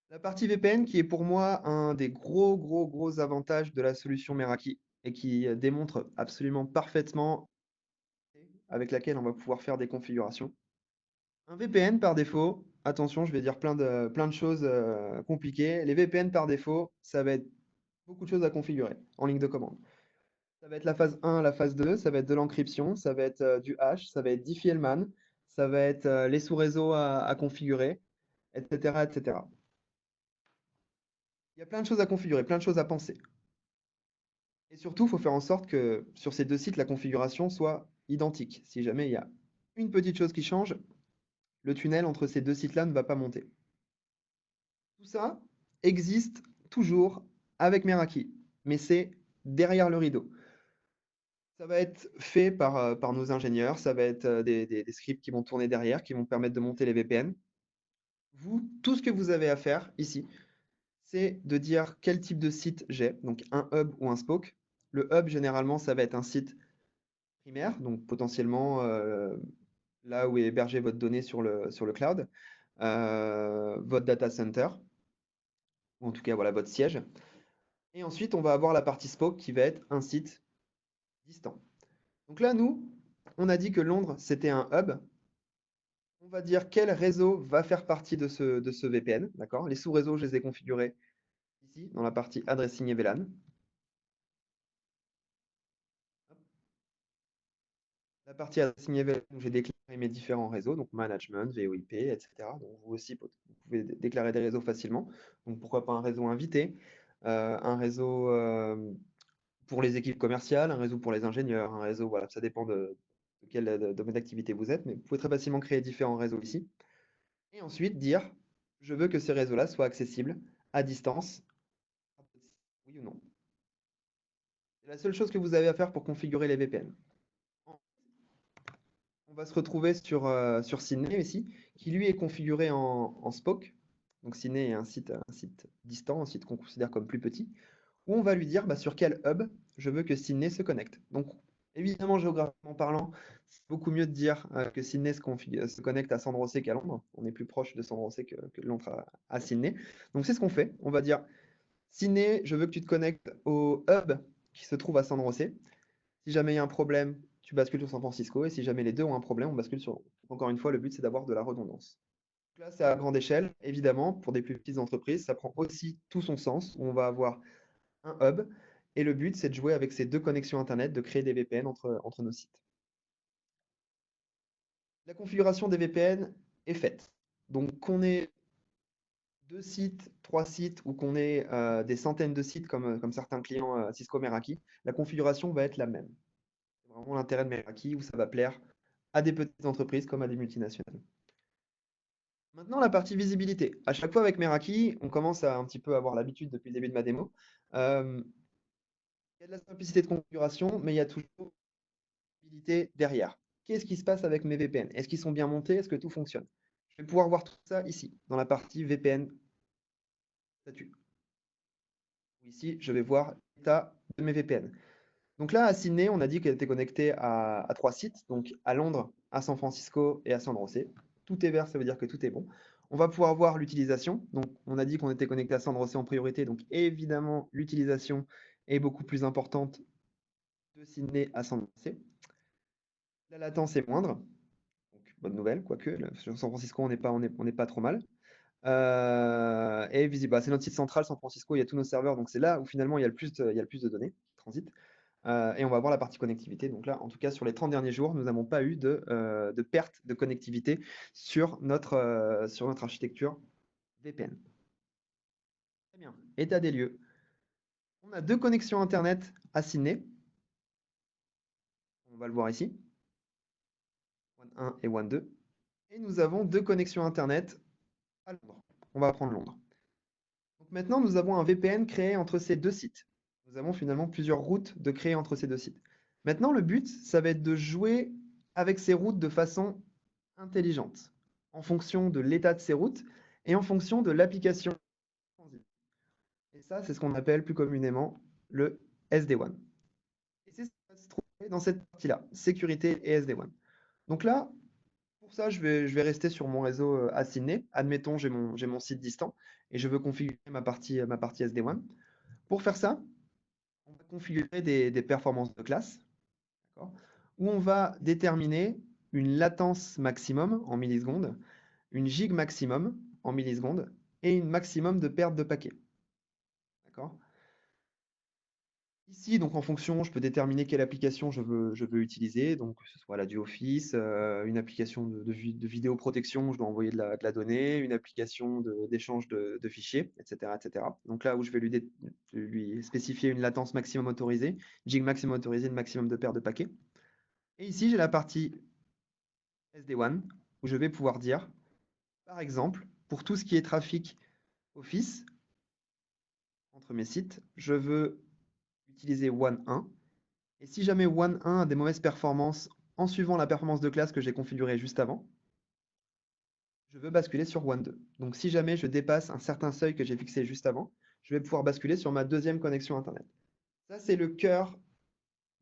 La partie VPN qui est pour moi un des gros avantages de la solution Meraki et qui démontre absolument parfaitement avec laquelle on va pouvoir faire des configurations. Un VPN par défaut, attention, je vais dire plein de choses compliquées. Les VPN par défaut, ça va être beaucoup de choses à configurer en ligne de commande. Ça va être la phase 1, la phase 2, ça va être de l'encryption, ça va être du hash, ça va être Diffie-Hellman, ça va être les sous-réseaux à configurer, etc., etc. Il y a plein de choses à configurer, plein de choses à penser. Et surtout, il faut faire en sorte que sur ces deux sites, la configuration soit identique. Si jamais il y a une petite chose qui change, le tunnel entre ces deux sites-là ne va pas monter. Tout ça existe toujours avec Meraki, mais c'est derrière le rideau. Ça va être fait par nos ingénieurs, ça va être des scripts qui vont tourner derrière, qui vont permettre de monter les VPN. Vous, tout ce que vous avez à faire ici, c'est de dire quel type de site j'ai, donc un hub ou un spoke. Le hub, généralement, ça va être un site primaire, donc potentiellement là où est hébergé votre donnée sur le cloud, votre data center, ou en tout cas voilà votre siège. Et ensuite, on va avoir la partie spoke qui va être un site distant. Donc là, nous, on a dit que Londres, c'était un hub. On va dire quel réseau va faire partie de ce VPN, d'accord? Les sous-réseaux, je les ai configurés ici, dans la partie addressing et VLAN. La partie addressing et VLAN, j'ai déclaré mes différents réseaux, donc management, VoIP, etc. Donc vous aussi, vous pouvez déclarer des réseaux facilement. Donc pourquoi pas un réseau invité, un réseau pour les équipes commerciales, un réseau pour les ingénieurs, un réseau, voilà, ça dépend de quel domaine d'activité vous êtes, mais vous pouvez très facilement créer différents réseaux ici. Et ensuite dire, je veux que ces réseaux-là soient accessibles à distance, oui ou non. C'est la seule chose que vous avez à faire pour configurer les VPN. On va se retrouver sur Sydney ici, qui lui est configuré en SPOC. Donc Sydney est un site distant, un site qu'on considère comme plus petit, où on va lui dire sur quel hub je veux que Sydney se connecte. Donc évidemment, géographiquement parlant, c'est beaucoup mieux de dire que Sydney se connecte à San José qu'à Londres. On est plus proche de San José que de Londres à Sydney. Donc c'est ce qu'on fait. On va dire, Sydney, je veux que tu te connectes au hub qui se trouve à San José. Si jamais il y a un problème, tu bascules sur San Francisco. Et si jamais les deux ont un problème, on bascule sur. Encore une fois, le but, c'est d'avoir de la redondance. Donc là, c'est à grande échelle. Évidemment, pour des plus petites entreprises, ça prend aussi tout son sens. On va avoir un hub. Et le but, c'est de jouer avec ces deux connexions Internet, de créer des VPN entre nos sites. La configuration des VPN est faite. Donc, qu'on ait 2 sites, 3 sites ou qu'on ait des centaines de sites comme certains clients Cisco Meraki, la configuration va être la même. C'est vraiment l'intérêt de Meraki où ça va plaire à des petites entreprises comme à des multinationales. Maintenant, la partie visibilité. À chaque fois avec Meraki, on commence à un petit peu avoir l'habitude depuis le début de ma démo. Il y a de la simplicité de configuration, mais il y a toujours une visibilité derrière. Qu'est-ce qui se passe avec mes VPN? Est-ce qu'ils sont bien montés? Est-ce que tout fonctionne? Je vais pouvoir voir tout ça ici, dans la partie VPN statut. Ici, je vais voir l'état de mes VPN. Donc là, à Sydney, on a dit qu'elle était connectée à 3 sites, donc à Londres, à San Francisco et à San José. Tout est vert, ça veut dire que tout est bon. On va pouvoir voir l'utilisation. Donc, on a dit qu'on était connecté à San José en priorité, donc évidemment, l'utilisation est beaucoup plus importante de Sydney à San José. La latence est moindre, donc bonne nouvelle, quoique sur San Francisco, on n'est pas trop mal. Et visible, c'est notre site central, San Francisco, il y a tous nos serveurs, donc c'est là où finalement il y a le plus de données, transit. Et on va voir la partie connectivité. Donc là, en tout cas, sur les 30 derniers jours, nous n'avons pas eu de perte de connectivité sur notre architecture VPN. Très bien. État des lieux. On a 2 connexions Internet à Sydney. On va le voir ici. WAN 1 et WAN 2. Et nous avons 2 connexions Internet à Londres. On va prendre Londres. Donc maintenant, nous avons un VPN créé entre ces 2 sites. Nous avons finalement plusieurs routes de créer entre ces 2 sites. Maintenant, le but, ça va être de jouer avec ces routes de façon intelligente, en fonction de l'état de ces routes et en fonction de l'application. Et ça, c'est ce qu'on appelle plus communément le SD-WAN. Et c'est ce qui va se trouver dans cette partie-là, sécurité et SD-WAN. Donc là, pour ça, je vais rester sur mon réseau à Sydney. Admettons, j'ai mon site distant et je veux configurer ma partie SD-WAN. Pour faire ça, on va configurer des performances de classe, d'accord, où on va déterminer une latence maximum en millisecondes, une gig maximum en millisecondes et une maximum de perte de paquets. D'accord? Ici, donc en fonction, je peux déterminer quelle application je veux utiliser, donc que ce soit la du Office, une application de vidéoprotection, je dois envoyer de la donnée, une application d'échange de fichiers, etc., etc. Donc là où je vais lui spécifier une latence maximum autorisée, gig maximum autorisé, une maximum de perte de paquets. Et ici, j'ai la partie SD-WAN, où je vais pouvoir dire, par exemple, pour tout ce qui est trafic Office, entre mes sites, je veux utiliser WAN 1. Et si jamais WAN 1 a des mauvaises performances en suivant la performance de classe que j'ai configurée juste avant, je veux basculer sur WAN 2. Donc si jamais je dépasse un certain seuil que j'ai fixé juste avant, je vais pouvoir basculer sur ma deuxième connexion Internet. Ça, c'est le cœur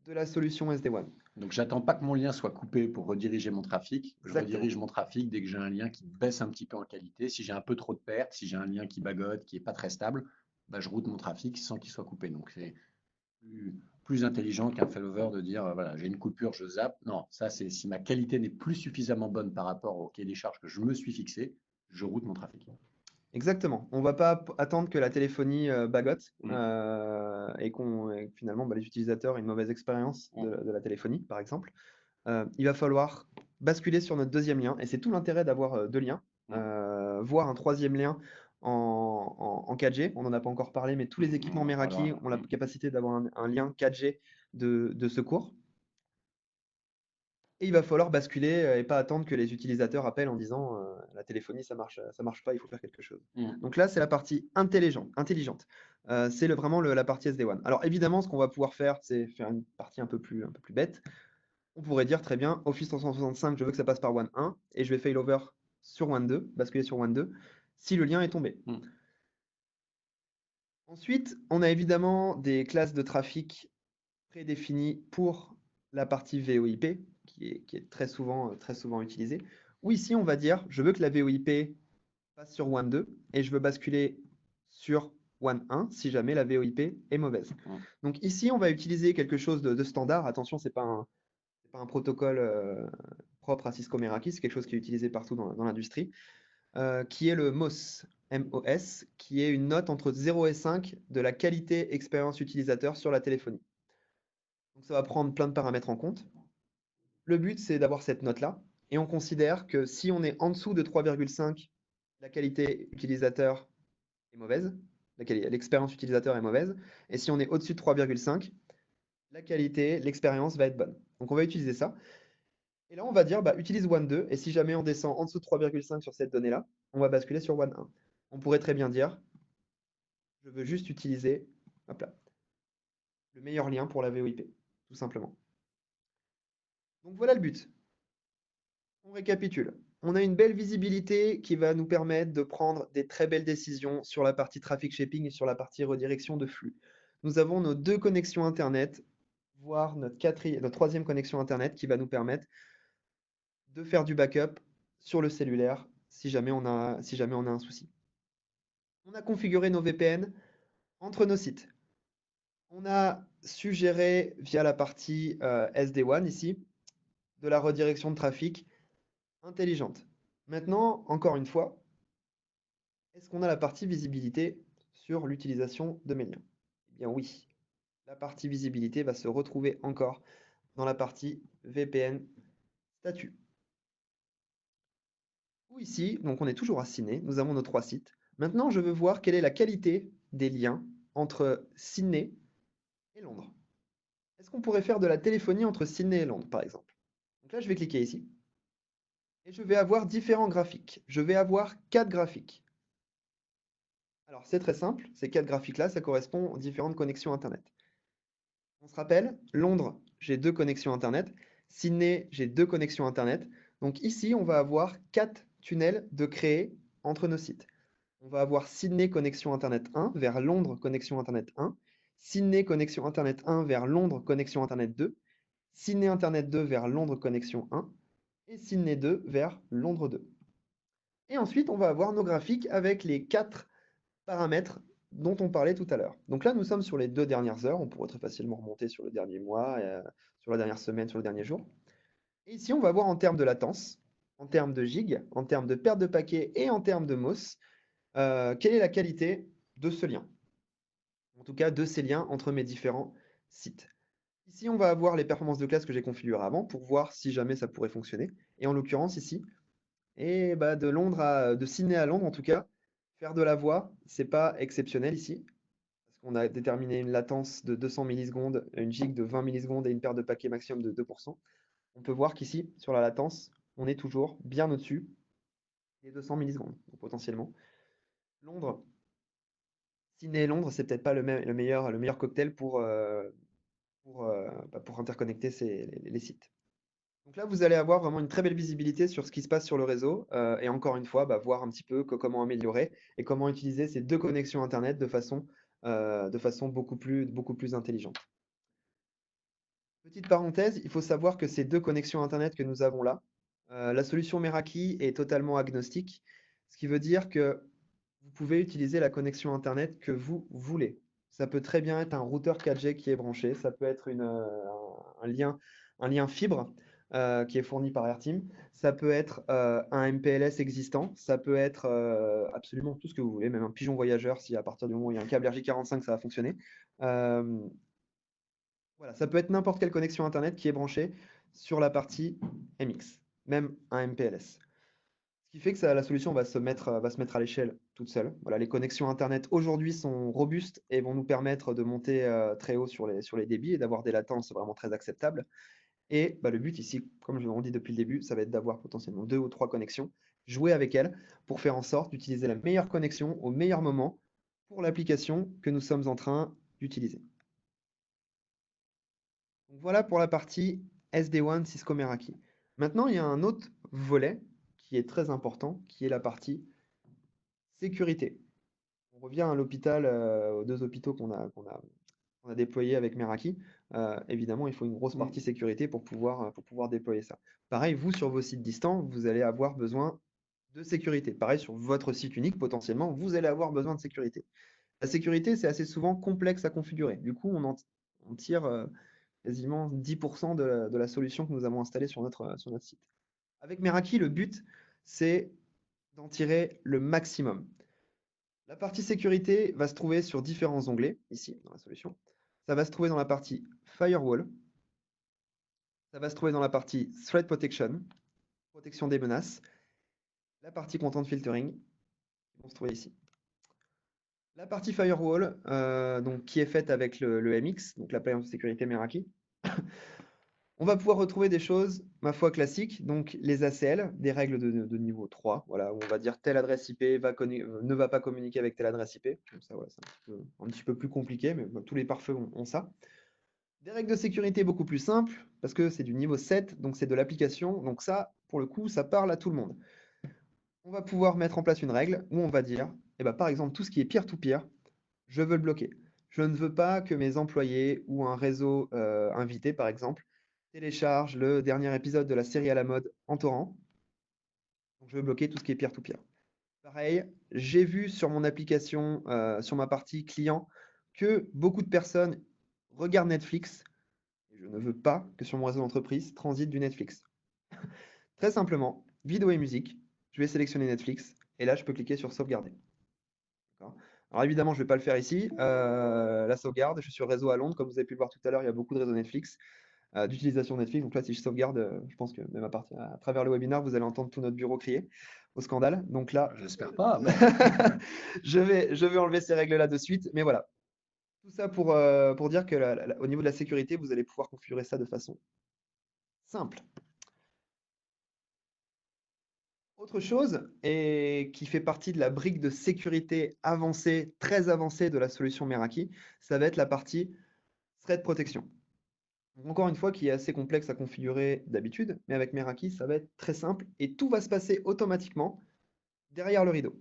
de la solution SD-WAN. Donc, j'attends pas que mon lien soit coupé pour rediriger mon trafic. Je Exactement. redirige mon trafic dès que j'ai un lien qui baisse un petit peu en qualité. Si j'ai un peu trop de pertes, si j'ai un lien qui bagote, qui n'est pas très stable, bah, je route mon trafic sans qu'il soit coupé. Donc, c'est plus intelligent qu'un failover de dire, voilà, j'ai une coupure, je zappe. Non, ça, c'est si ma qualité n'est plus suffisamment bonne par rapport au cahier des charges que je me suis fixé, je route mon trafic. Exactement. On ne va pas attendre que la téléphonie bagote Mm. et que finalement les utilisateurs aient une mauvaise expérience de la téléphonie, par exemple. Il va falloir basculer sur notre deuxième lien. Et c'est tout l'intérêt d'avoir deux liens, voire un troisième lien en 4G. On n'en a pas encore parlé, mais tous les équipements Meraki ont la capacité d'avoir un lien 4G de secours. Et il va falloir basculer et pas attendre que les utilisateurs appellent en disant la téléphonie, ça marche pas, il faut faire quelque chose. Donc là, c'est la partie intelligente. C'est vraiment la partie SD-WAN. Alors évidemment, ce qu'on va pouvoir faire, c'est faire une partie un peu plus bête. On pourrait dire très bien, Office 365, je veux que ça passe par WAN 1 et je vais failover sur WAN 2, basculer sur WAN 2, si le lien est tombé. Ensuite, on a évidemment des classes de trafic prédéfinies pour la partie VoIP, qui est très souvent utilisée. Ou ici, on va dire, je veux que la VoIP passe sur WAN 2 et je veux basculer sur WAN 1 si jamais la VoIP est mauvaise. Donc ici, on va utiliser quelque chose de standard. Attention, c'est pas un protocole propre à Cisco Meraki, c'est quelque chose qui est utilisé partout dans l'industrie, qui est le MOS, MOS, qui est une note entre 0 et 5 de la qualité expérience utilisateur sur la téléphonie. Donc ça va prendre plein de paramètres en compte. Le but, c'est d'avoir cette note-là, et on considère que si on est en dessous de 3,5, la qualité utilisateur est mauvaise, l'expérience utilisateur est mauvaise, et si on est au-dessus de 3,5, la qualité, l'expérience va être bonne. Donc on va utiliser ça. Et là, on va dire, utilise WAN 2, et si jamais on descend en dessous de 3,5 sur cette donnée-là, on va basculer sur WAN 1. On pourrait très bien dire, je veux juste utiliser, hop là, le meilleur lien pour la VoIP, tout simplement. Donc voilà le but. On récapitule. On a une belle visibilité qui va nous permettre de prendre des très belles décisions sur la partie traffic shaping et sur la partie redirection de flux. Nous avons nos deux connexions Internet, voire notre troisième connexion Internet qui va nous permettre de faire du backup sur le cellulaire si jamais on a un souci. On a configuré nos VPN entre nos sites. On a suggéré via la partie SD-WAN ici de la redirection de trafic intelligente. Maintenant, encore une fois, est-ce qu'on a la partie visibilité sur l'utilisation de mes liens? Eh bien oui, la partie visibilité va se retrouver encore dans la partie VPN statut. Ou ici, donc on est toujours à Sydney, nous avons nos trois sites. Maintenant, je veux voir quelle est la qualité des liens entre Sydney et Londres. Est-ce qu'on pourrait faire de la téléphonie entre Sydney et Londres, par exemple? Donc là, je vais cliquer ici. Et je vais avoir différents graphiques. Je vais avoir 4 graphiques. Alors, c'est très simple. Ces 4 graphiques-là, ça correspond aux différentes connexions Internet. On se rappelle, Londres, j'ai 2 connexions Internet. Sydney, j'ai 2 connexions Internet. Donc ici, on va avoir 4 tunnels de créer entre nos sites. On va avoir Sydney connexion Internet 1 vers Londres connexion Internet 1, Sydney connexion Internet 1 vers Londres connexion Internet 2, Sydney Internet 2 vers Londres connexion 1 et Sydney 2 vers Londres 2. Et ensuite, on va avoir nos graphiques avec les 4 paramètres dont on parlait tout à l'heure. Donc là, nous sommes sur les 2 dernières heures. On pourrait très facilement remonter sur le dernier mois, sur la dernière semaine, sur le dernier jour. Et ici, on va voir en termes de latence, en termes de gigs, en termes de perte de paquets et en termes de MOS, quelle est la qualité de ce lien. En tout cas, de ces liens entre mes différents sites. Ici, on va avoir les performances de classe que j'ai configurées avant pour voir si jamais ça pourrait fonctionner. Et en l'occurrence, ici, de Sydney à Londres, en tout cas, faire de la voix, c'est pas exceptionnel ici. Parce qu'on a déterminé une latence de 200 millisecondes, une gig de 20 millisecondes et une perte de paquet maximum de 2%. On peut voir qu'ici, sur la latence, on est toujours bien au-dessus des 200 millisecondes, donc potentiellement. Londres, Sydney et Londres, c'est peut-être pas le meilleur cocktail pour interconnecter les sites. Donc là, vous allez avoir vraiment une très belle visibilité sur ce qui se passe sur le réseau et encore une fois, voir un petit peu comment améliorer et comment utiliser ces deux connexions Internet de façon beaucoup plus intelligente. Petite parenthèse, il faut savoir que ces deux connexions Internet que nous avons là, la solution Meraki est totalement agnostique, ce qui veut dire que vous pouvez utiliser la connexion Internet que vous voulez. Ça peut très bien être un routeur 4G qui est branché, ça peut être un lien fibre qui est fourni par AirTeam, ça peut être un MPLS existant, ça peut être absolument tout ce que vous voulez, même un pigeon voyageur si à partir du moment où il y a un câble RJ45 ça va fonctionner. Voilà, ça peut être n'importe quelle connexion Internet qui est branchée sur la partie MX. même un MPLS. Ce qui fait que la solution va se mettre à l'échelle toute seule. Voilà, les connexions Internet aujourd'hui sont robustes et vont nous permettre de monter très haut sur les débits et d'avoir des latences vraiment très acceptables. Et bah, le but ici, comme je l'ai dit depuis le début, ça va être d'avoir potentiellement 2 ou 3 connexions, jouer avec elles pour faire en sorte d'utiliser la meilleure connexion au meilleur moment pour l'application que nous sommes en train d'utiliser. Donc voilà pour la partie SD-WAN Cisco Meraki. Maintenant, il y a un autre volet qui est très important, qui est la partie sécurité. On revient à l'hôpital, aux 2 hôpitaux qu'on a déployés avec Meraki. Évidemment, il faut une grosse Mm. partie sécurité pour pouvoir déployer ça. Pareil, vous, sur vos sites distants, vous allez avoir besoin de sécurité. Pareil, sur votre site unique, potentiellement, vous allez avoir besoin de sécurité. La sécurité, c'est assez souvent complexe à configurer. Du coup, on tire quasiment 10% de la solution que nous avons installée sur notre site. Avec Meraki, le but, c'est d'en tirer le maximum. La partie sécurité va se trouver sur différents onglets, ici, dans la solution. Ça va se trouver dans la partie Firewall. Ça va se trouver dans la partie Threat Protection, protection des menaces. La partie Content Filtering, qui vont se trouver ici. La partie Firewall, donc, qui est faite avec le MX, donc l'appliance de sécurité Meraki. On va pouvoir retrouver des choses, ma foi, classiques, donc les ACL, des règles de niveau 3, voilà, où on va dire telle adresse IP ne va pas communiquer avec telle adresse IP. Comme ça, voilà, c'est un petit peu plus compliqué, mais tous les pare-feux ont ça. Des règles de sécurité beaucoup plus simples, parce que c'est du niveau 7, donc c'est de l'application. Donc ça, pour le coup, ça parle à tout le monde. On va pouvoir mettre en place une règle où on va dire, eh ben, par exemple, tout ce qui est peer-to-peer, je veux le bloquer. Je ne veux pas que mes employés ou un réseau invité, par exemple, téléchargent le dernier épisode de la série à la mode en torrent. Donc je veux bloquer tout ce qui est peer-to-peer. Pareil, j'ai vu sur mon application, sur ma partie client, que beaucoup de personnes regardent Netflix. Et je ne veux pas que sur mon réseau d'entreprise transite du Netflix. Très simplement, vidéo et musique, je vais sélectionner Netflix et là je peux cliquer sur sauvegarder. D'accord. Alors évidemment, je ne vais pas le faire ici. La sauvegarde, je suis sur réseau à Londres, comme vous avez pu le voir tout à l'heure, il y a beaucoup de réseaux Netflix, d'utilisation Netflix. Donc là, si je sauvegarde, je pense que même à travers le webinaire, vous allez entendre tout notre bureau crier au scandale. Donc là, J'espère pas, mais je vais enlever ces règles-là de suite. Mais voilà, tout ça pour dire que au niveau de la sécurité, vous allez pouvoir configurer ça de façon simple. Autre chose, et qui fait partie de la brique de sécurité avancée, très avancée de la solution Meraki, ça va être la partie threat protection. Donc, encore une fois, qui est assez complexe à configurer d'habitude, mais avec Meraki, ça va être très simple et tout va se passer automatiquement derrière le rideau.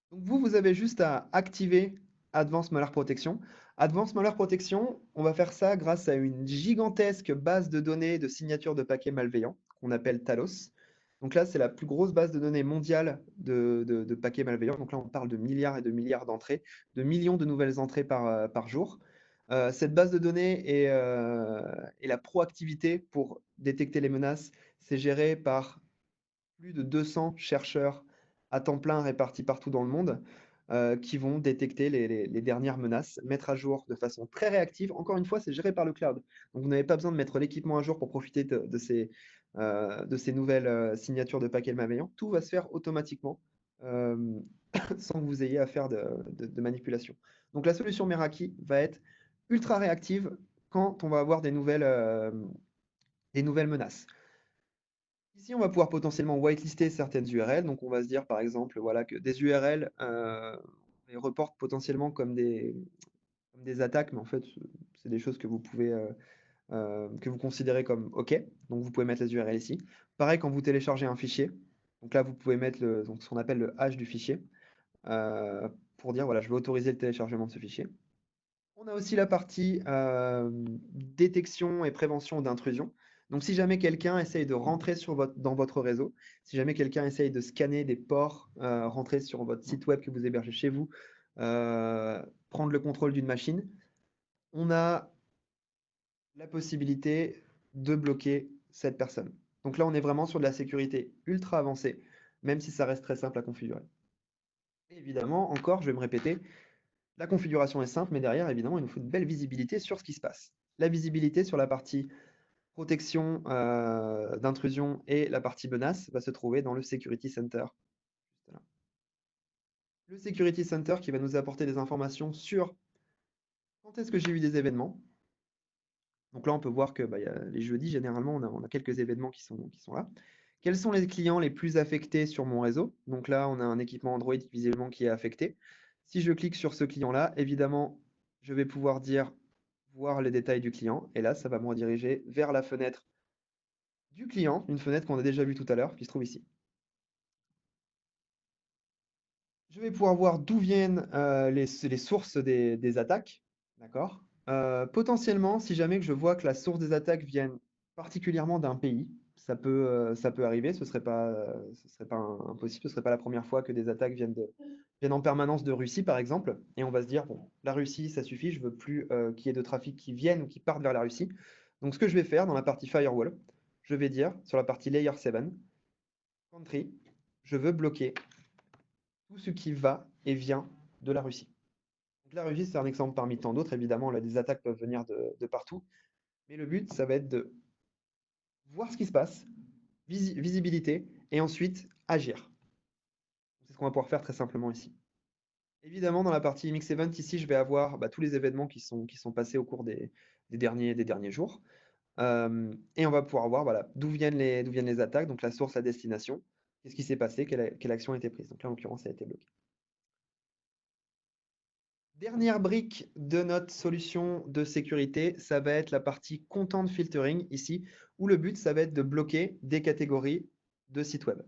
Donc vous avez juste à activer Advanced Malware Protection. Advanced Malware Protection, on va faire ça grâce à une gigantesque base de données de signatures de paquets malveillants qu'on appelle Talos. Donc là, c'est la plus grosse base de données mondiale de paquets malveillants. Donc là, on parle de milliards et de milliards d'entrées, de millions de nouvelles entrées par jour. Cette base de données et la proactivité pour détecter les menaces, c'est géré par plus de 200 chercheurs à temps plein répartis partout dans le monde qui vont détecter les dernières menaces, mettre à jour de façon très réactive. Encore une fois, c'est géré par le cloud. Donc vous n'avez pas besoin de mettre l'équipement à jour pour profiter de ces nouvelles signatures de paquets malveillants. Tout va se faire automatiquement euh, sans que vous ayez à faire de manipulation. Donc la solution Meraki va être ultra réactive quand on va avoir des nouvelles menaces. Ici, on va pouvoir potentiellement whitelister certaines URL. Donc, on va se dire, par exemple, voilà, que des URL, on les reporte potentiellement comme des attaques, mais en fait, c'est des choses que vous pouvez, que vous considérez comme OK. Donc, vous pouvez mettre les URL ici. Pareil, quand vous téléchargez un fichier. Donc là, vous pouvez mettre donc, ce qu'on appelle le hash du fichier pour dire, voilà, je vais autoriser le téléchargement de ce fichier. On a aussi la partie détection et prévention d'intrusion. Donc, si jamais quelqu'un essaye de rentrer dans votre réseau, si jamais quelqu'un essaye de scanner des ports, rentrer sur votre site web que vous hébergez chez vous, prendre le contrôle d'une machine, on a la possibilité de bloquer cette personne. Donc là, on est vraiment sur de la sécurité ultra avancée, même si ça reste très simple à configurer. Et évidemment, encore, je vais me répéter, la configuration est simple, mais derrière, évidemment, il nous faut une belle visibilité sur ce qui se passe. La visibilité sur la partie protection d'intrusion et la partie menace va se trouver dans le Security Center. Juste là. Le Security Center qui va nous apporter des informations sur quand est-ce que j'ai eu des événements. Donc là, on peut voir que bah, les jeudis, généralement, on a quelques événements qui sont là. Quels sont les clients les plus affectés sur mon réseau? Donc là, on a un équipement Android visiblement qui est affecté. Si je clique sur ce client-là, évidemment, je vais pouvoir dire voir les détails du client. Et là, ça va me rediriger vers la fenêtre du client, une fenêtre qu'on a déjà vue tout à l'heure, qui se trouve ici. Je vais pouvoir voir d'où viennent les sources des attaques. D'accord? Potentiellement, si jamais que je vois que la source des attaques vienne particulièrement d'un pays, ça peut arriver, ce serait pas impossible, ce serait pas la première fois que des attaques viennent en permanence de Russie, par exemple, et on va se dire, bon, la Russie, ça suffit, je veux plus qu'il y ait de trafic qui vienne ou qui parte vers la Russie. Donc, ce que je vais faire dans la partie Firewall, je vais dire, sur la partie Layer 7, Country, je veux bloquer tout ce qui va et vient de la Russie. Donc, la Russie, c'est un exemple parmi tant d'autres. Évidemment, là, des attaques peuvent venir de partout. Mais le but, ça va être de voir ce qui se passe, visibilité, et ensuite agir. C'est ce qu'on va pouvoir faire très simplement ici. Évidemment, dans la partie Mix Event, ici, je vais avoir tous les événements qui sont passés au cours des derniers jours. Et on va pouvoir voir voilà, d'où viennent les attaques, donc la source, la destination, qu'est-ce qui s'est passé, quelle action a été prise. Donc là, en l'occurrence, ça a été bloqué. Dernière brique de notre solution de sécurité, ça va être la partie content filtering ici, où le but, ça va être de bloquer des catégories de sites web.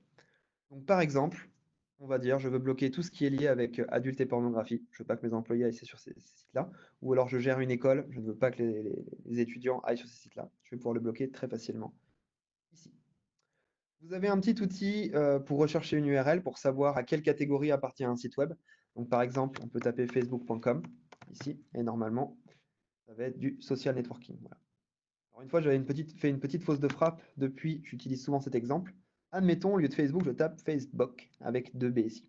Donc, par exemple, on va dire, je veux bloquer tout ce qui est lié avec adultes et pornographie. Je ne veux pas que mes employés aillent sur ces sites-là. Ou alors, je gère une école. Je ne veux pas que les étudiants aillent sur ces sites-là. Je vais pouvoir le bloquer très facilement ici. Vous avez un petit outil pour rechercher une URL pour savoir à quelle catégorie appartient un site web. Donc, par exemple, on peut taper facebook.com ici et normalement, ça va être du social networking. Voilà. Alors, une fois, j'avais fait une petite fausse de frappe. Depuis, j'utilise souvent cet exemple. Admettons, au lieu de Facebook, je tape Facebook avec 2 B ici.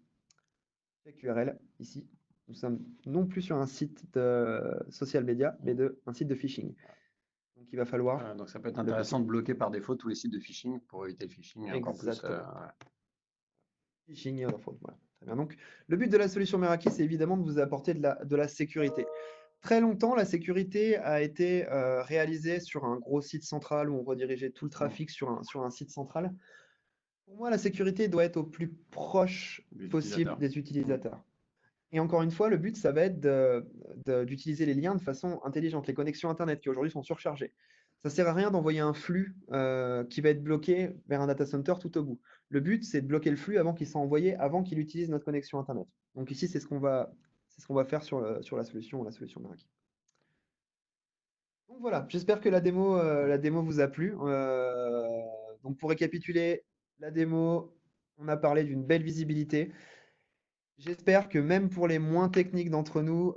Check URL ici. Nous sommes non plus sur un site de social media, mais un site de phishing. Donc, il va falloir. Donc, ça peut être intéressant de bloquer par défaut tous les sites de phishing pour éviter le phishing et encore plus. Exactement. Phishing et other fraud. Voilà. Très bien. Donc, le but de la solution Meraki, c'est évidemment de vous apporter de la sécurité. Très longtemps, la sécurité a été réalisée sur un gros site central où on redirigeait tout le trafic sur un site central. Pour moi, la sécurité doit être au plus proche possible des utilisateurs. Et encore une fois, le but, ça va être d'utiliser les liens de façon intelligente. Les connexions Internet qui aujourd'hui sont surchargées. Ça ne sert à rien d'envoyer un flux qui va être bloqué vers un data center tout au bout. Le but, c'est de bloquer le flux avant qu'il soit envoyé, avant qu'il utilise notre connexion Internet. Donc ici, c'est ce qu'on va faire sur la solution Meraki. Donc voilà, j'espère que la démo vous a plu. Donc pour récapituler, la démo, on a parlé d'une belle visibilité. J'espère que même pour les moins techniques d'entre nous,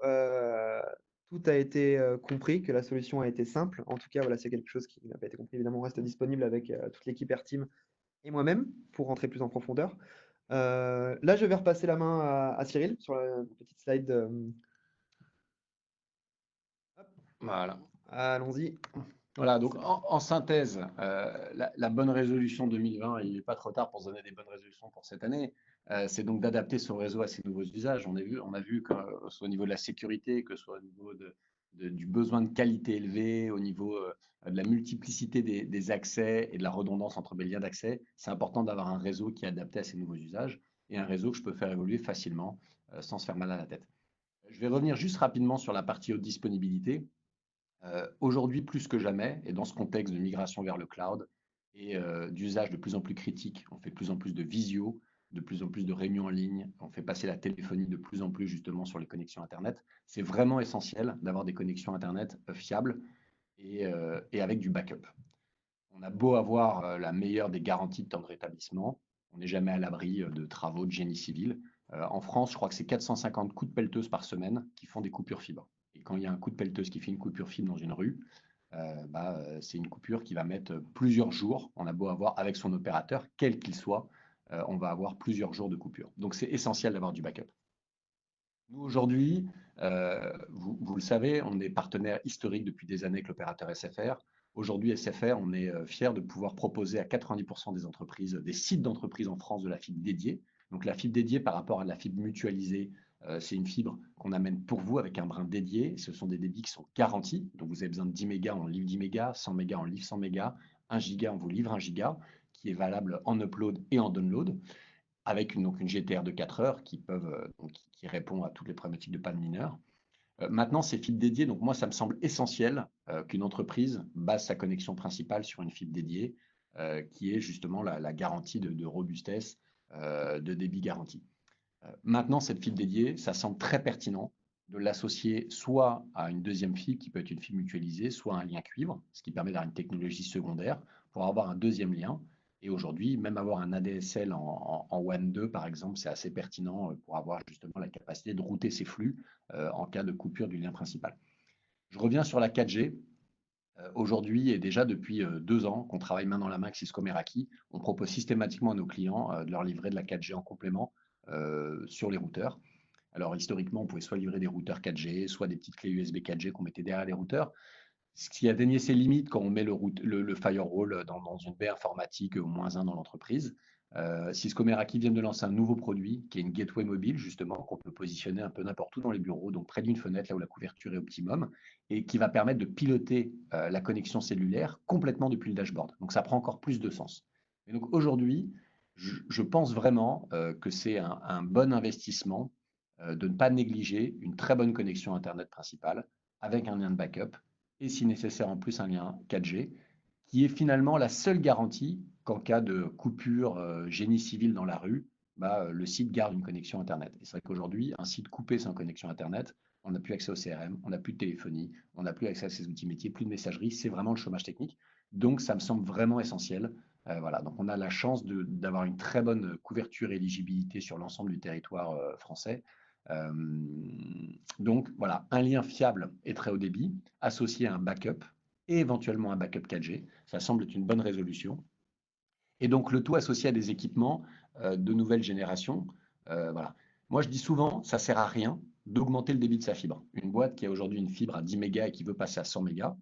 tout a été compris, que la solution a été simple. En tout cas, voilà, c'est quelque chose qui n'a pas été compris. Évidemment, on reste disponible avec toute l'équipe Airteam et moi-même pour rentrer plus en profondeur. Là, je vais repasser la main à Cyril sur la petite slide. Voilà. Allons-y. Voilà, donc en synthèse, la bonne résolution 2020, il n'est pas trop tard pour se donner des bonnes résolutions pour cette année. C'est donc d'adapter son réseau à ces nouveaux usages. On a vu que ce soit au niveau de la sécurité, que ce soit au niveau du besoin de qualité élevée, au niveau de la multiplicité des accès et de la redondance entre mes liens d'accès, c'est important d'avoir un réseau qui est adapté à ces nouveaux usages et un réseau que je peux faire évoluer facilement sans se faire mal à la tête. Je vais revenir juste rapidement sur la partie haute disponibilité. Aujourd'hui, plus que jamais, et dans ce contexte de migration vers le cloud et d'usage de plus en plus critique, on fait de plus en plus de visio, de plus en plus de réunions en ligne, on fait passer la téléphonie de plus en plus justement sur les connexions Internet. C'est vraiment essentiel d'avoir des connexions Internet fiables et avec du backup. On a beau avoir la meilleure des garanties de temps de rétablissement, on n'est jamais à l'abri de travaux de génie civil. En France, je crois que c'est 450 coups de pelleteuse par semaine qui font des coupures fibre. Et quand il y a un coup de pelleteuse qui fait une coupure fibre dans une rue, c'est une coupure qui va mettre plusieurs jours. On a beau avoir avec son opérateur, quel qu'il soit, on va avoir plusieurs jours de coupure. Donc c'est essentiel d'avoir du backup. Nous, aujourd'hui, vous le savez, on est partenaire historique depuis des années avec l'opérateur SFR. Aujourd'hui, SFR, on est fier de pouvoir proposer à 90% des entreprises, des sites d'entreprises en France de la fibre dédiée. Donc la fibre dédiée par rapport à la fibre mutualisée, c'est une fibre qu'on amène pour vous avec un brin dédié. Ce sont des débits qui sont garantis. Donc vous avez besoin de 10 mégas, on livre 10 mégas, 100 mégas, on livre 100 mégas, 1 giga, on vous livre 1 giga, qui est valable en upload et en download, avec donc une GTR de 4 heures qui répond à toutes les problématiques de panne mineure. Maintenant, ces fibres dédiées, donc moi, ça me semble essentiel qu'une entreprise base sa connexion principale sur une fibre dédiée, qui est justement la garantie de robustesse, de débit garanti. Maintenant, cette fibre dédiée, ça semble très pertinent de l'associer soit à une deuxième fibre qui peut être une fibre mutualisée, soit à un lien cuivre, ce qui permet d'avoir une technologie secondaire pour avoir un deuxième lien. Et aujourd'hui, même avoir un ADSL en WAN 2, par exemple, c'est assez pertinent pour avoir justement la capacité de router ses flux en cas de coupure du lien principal. Je reviens sur la 4G. Aujourd'hui et déjà depuis 2 ans qu'on travaille main dans la main avec Cisco Meraki, on propose systématiquement à nos clients de leur livrer de la 4G en complément sur les routeurs. Alors historiquement, on pouvait soit livrer des routeurs 4G, soit des petites clés USB 4G qu'on mettait derrière les routeurs. Ce qui atteignait ses limites quand on met le firewall dans une baie informatique au -1 dans l'entreprise. Cisco Meraki vient de lancer un nouveau produit qui est une gateway mobile, justement, qu'on peut positionner un peu n'importe où dans les bureaux, donc près d'une fenêtre, là où la couverture est optimum, et qui va permettre de piloter la connexion cellulaire complètement depuis le dashboard. Donc ça prend encore plus de sens. Et donc aujourd'hui, je pense vraiment que c'est un bon investissement de ne pas négliger une très bonne connexion Internet principale avec un lien de backup et si nécessaire en plus un lien 4G, qui est finalement la seule garantie qu'en cas de coupure génie civil dans la rue, le site garde une connexion Internet. Et c'est vrai qu'aujourd'hui, un site coupé sans connexion Internet, on n'a plus accès au CRM, on n'a plus de téléphonie, on n'a plus accès à ces outils métiers, plus de messagerie, c'est vraiment le chômage technique. Donc ça me semble vraiment essentiel. Voilà, donc on a la chance d'avoir une très bonne couverture et éligibilité sur l'ensemble du territoire français. Euh, donc voilà, un lien fiable et très haut débit, associé à un backup et éventuellement un backup 4G. Ça semble être une bonne résolution. Et donc le tout associé à des équipements de nouvelle génération. Voilà. Moi, je dis souvent, ça ne sert à rien d'augmenter le débit de sa fibre. Une boîte qui a aujourd'hui une fibre à 10 mégas et qui veut passer à 100 mégas,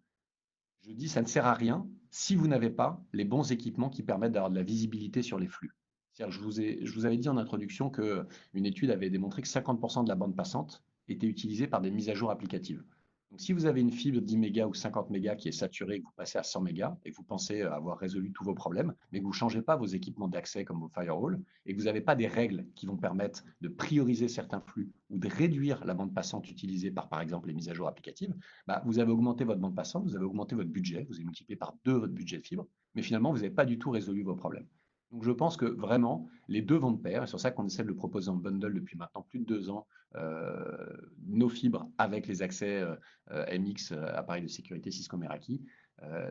je dis, ça ne sert à rien si vous n'avez pas les bons équipements qui permettent d'avoir de la visibilité sur les flux. C'est-à-dire, je vous avais dit en introduction qu'une étude avait démontré que 50% de la bande passante était utilisée par des mises à jour applicatives. Donc, si vous avez une fibre 10 mégas ou 50 mégas qui est saturée et que vous passez à 100 mégas et que vous pensez avoir résolu tous vos problèmes, mais que vous ne changez pas vos équipements d'accès comme vos firewalls et que vous n'avez pas des règles qui vont permettre de prioriser certains flux ou de réduire la bande passante utilisée par exemple, les mises à jour applicatives, vous avez augmenté votre bande passante, vous avez augmenté votre budget, vous avez multiplié par 2 votre budget de fibre, mais finalement, vous n'avez pas du tout résolu vos problèmes. Donc je pense que vraiment, les deux vont de pair, et c'est pour ça qu'on essaie de le proposer en bundle depuis maintenant plus de 2 ans, nos fibres avec les accès MX, appareils de sécurité Cisco Meraki.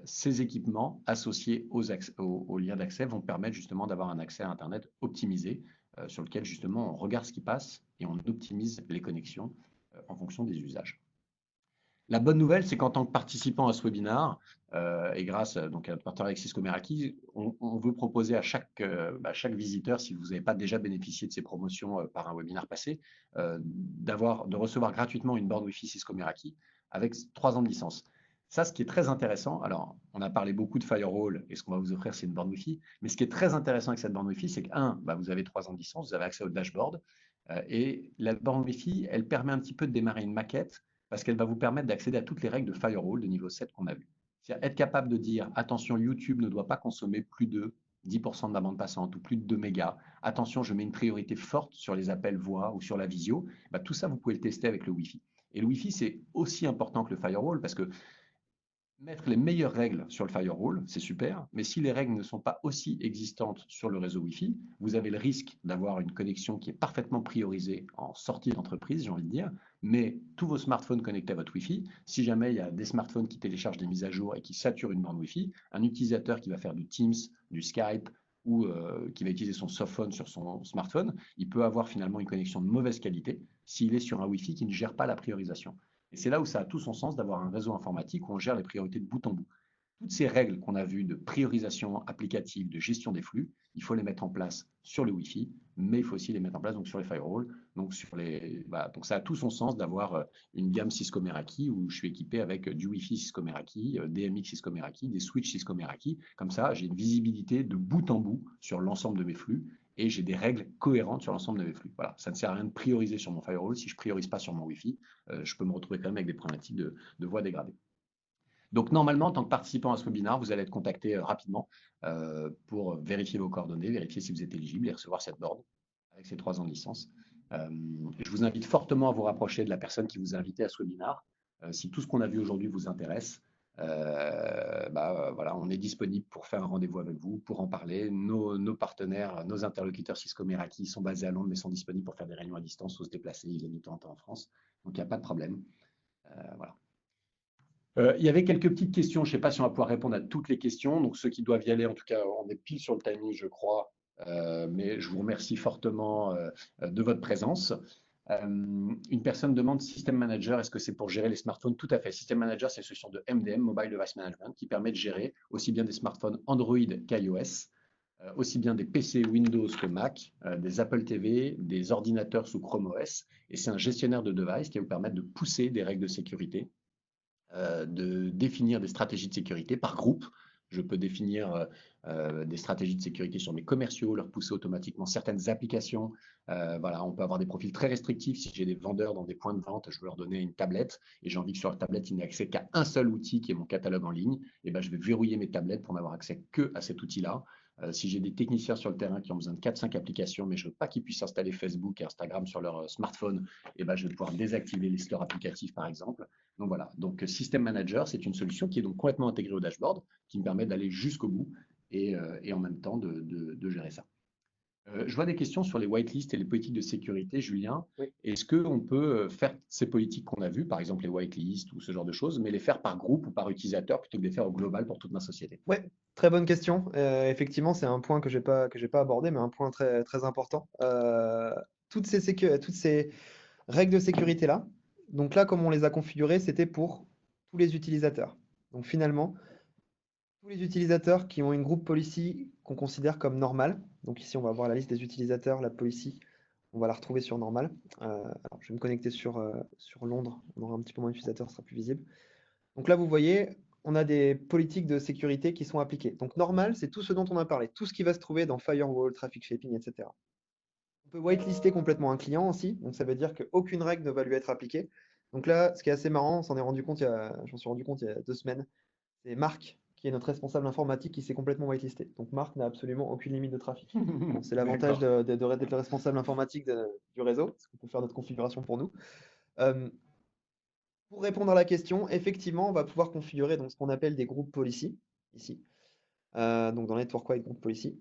Ces équipements associés aux liens d'accès vont permettre justement d'avoir un accès à Internet optimisé, sur lequel justement on regarde ce qui passe et on optimise les connexions en fonction des usages. La bonne nouvelle, c'est qu'en tant que participant à ce webinaire, et grâce donc, à notre partenaire avec Cisco Meraki, on veut proposer à chaque visiteur, si vous n'avez pas déjà bénéficié de ces promotions par un webinaire passé, de recevoir gratuitement une borne Wi-Fi Cisco Meraki avec 3 ans de licence. Ça, ce qui est très intéressant, alors on a parlé beaucoup de firewall et ce qu'on va vous offrir, c'est une borne Wi-Fi, mais ce qui est très intéressant avec cette borne Wi-Fi, c'est que, vous avez 3 ans de licence, vous avez accès au dashboard, et la borne Wi-Fi, elle permet un petit peu de démarrer une maquette parce qu'elle va vous permettre d'accéder à toutes les règles de firewall de niveau 7 qu'on a vu. C'est-à-dire être capable de dire, attention, YouTube ne doit pas consommer plus de 10% de ma bande passante ou plus de 2 mégas. Attention, je mets une priorité forte sur les appels voix ou sur la visio. Tout ça, vous pouvez le tester avec le Wi-Fi. Et le Wi-Fi, c'est aussi important que le firewall parce que mettre les meilleures règles sur le firewall, c'est super, mais si les règles ne sont pas aussi existantes sur le réseau Wi-Fi, vous avez le risque d'avoir une connexion qui est parfaitement priorisée en sortie d'entreprise, j'ai envie de dire, mais tous vos smartphones connectés à votre Wi-Fi, si jamais il y a des smartphones qui téléchargent des mises à jour et qui saturent une borne Wi-Fi, un utilisateur qui va faire du Teams, du Skype ou qui va utiliser son softphone sur son smartphone, il peut avoir finalement une connexion de mauvaise qualité s'il est sur un Wi-Fi qui ne gère pas la priorisation. Et c'est là où ça a tout son sens d'avoir un réseau informatique où on gère les priorités de bout en bout. toutes ces règles qu'on a vues de priorisation applicative, de gestion des flux, il faut les mettre en place sur le Wi-Fi, mais il faut aussi les mettre en place donc, sur les firewalls. Donc, donc ça a tout son sens d'avoir une gamme Cisco Meraki où je suis équipé avec du Wi-Fi Cisco Meraki, DMX Cisco Meraki, des switches Cisco Meraki. Comme ça, j'ai une visibilité de bout en bout sur l'ensemble de mes flux et j'ai des règles cohérentes sur l'ensemble de mes flux. Voilà, ça ne sert à rien de prioriser sur mon firewall. Si je ne priorise pas sur mon Wi-Fi, je peux me retrouver quand même avec des problématiques de voix dégradée. Donc, normalement, en tant que participant à ce webinaire, vous allez être contacté rapidement pour vérifier vos coordonnées, vérifier si vous êtes éligible et recevoir cette board avec ces 3 ans de licence. Je vous invite fortement à vous rapprocher de la personne qui vous a invité à ce webinaire. Si tout ce qu'on a vu aujourd'hui vous intéresse, voilà, on est disponible pour faire un rendez-vous avec vous, pour en parler. Nos partenaires, nos interlocuteurs Cisco Meraki sont basés à Londres, mais sont disponibles pour faire des réunions à distance ou se déplacer. Ils viennent de temps en temps en France. Donc, il n'y a pas de problème. Voilà. Il y avait quelques petites questions. Je ne sais pas si on va pouvoir répondre à toutes les questions. Donc, ceux qui doivent y aller, en tout cas, on est pile sur le timing, je crois. Mais je vous remercie fortement de votre présence. Une personne demande System Manager, est-ce que c'est pour gérer les smartphones? Tout à fait. System Manager, c'est une solution de MDM, Mobile Device Management, qui permet de gérer aussi bien des smartphones Android qu'iOS, aussi bien des PC Windows que Mac, des Apple TV, des ordinateurs sous Chrome OS. Et c'est un gestionnaire de devices qui va vous permettre de pousser des règles de sécurité, de définir des stratégies de sécurité par groupe. Je peux définir des stratégies de sécurité sur mes commerciaux, leur pousser automatiquement certaines applications. Voilà, on peut avoir des profils très restrictifs. Si j'ai des vendeurs dans des points de vente, je veux leur donner une tablette et j'ai envie que sur la tablette, il n'ait accès qu'à un seul outil qui est mon catalogue en ligne. Et ben, je vais verrouiller mes tablettes pour n'avoir accès que à cet outil-là. Si j'ai des techniciens sur le terrain qui ont besoin de 4-5 applications, mais je ne veux pas qu'ils puissent installer Facebook et Instagram sur leur smartphone, et ben, je vais pouvoir désactiver les stores applicatifs, par exemple. Donc voilà, donc System Manager, c'est une solution qui est donc complètement intégrée au dashboard, qui me permet d'aller jusqu'au bout et en même temps de gérer ça. Je vois des questions sur les whitelists et les politiques de sécurité, Julien. Oui. Est-ce qu'on peut faire ces politiques qu'on a vues, par exemple les whitelists ou ce genre de choses, mais les faire par groupe ou par utilisateur plutôt que de les faire au global pour toute ma société? Ouais, très bonne question. Effectivement, c'est un point que j'ai pas abordé, mais un point très, très important. Toutes ces règles de sécurité là, donc là, comme on les a configurées, c'était pour tous les utilisateurs. Donc finalement, tous les utilisateurs qui ont une group policy qu'on considère comme normale. Donc ici, on va voir la liste des utilisateurs, la policy, on va la retrouver sur normal. Alors, je vais me connecter sur Londres, on aura un petit peu moins d'utilisateurs, ce sera plus visible. Donc là, vous voyez, on a des politiques de sécurité qui sont appliquées. Donc normal, c'est tout ce dont on a parlé, tout ce qui va se trouver dans Firewall, Traffic Shaping, etc. On peut whitelister complètement un client aussi, donc ça veut dire qu'aucune règle ne va lui être appliquée. Donc là, ce qui est assez marrant, on s'en est rendu compte je m'en suis rendu compte il y a 2 semaines, c'est Marc, qui est notre responsable informatique, qui s'est complètement whitelisté. Donc Marc n'a absolument aucune limite de trafic. Bon, c'est l'avantage d'être le responsable informatique du réseau, parce qu'on peut faire notre configuration pour nous. Pour répondre à la question, effectivement, on va pouvoir configurer donc, ce qu'on appelle des groupes policy, ici, donc dans Network Wide Group Policy.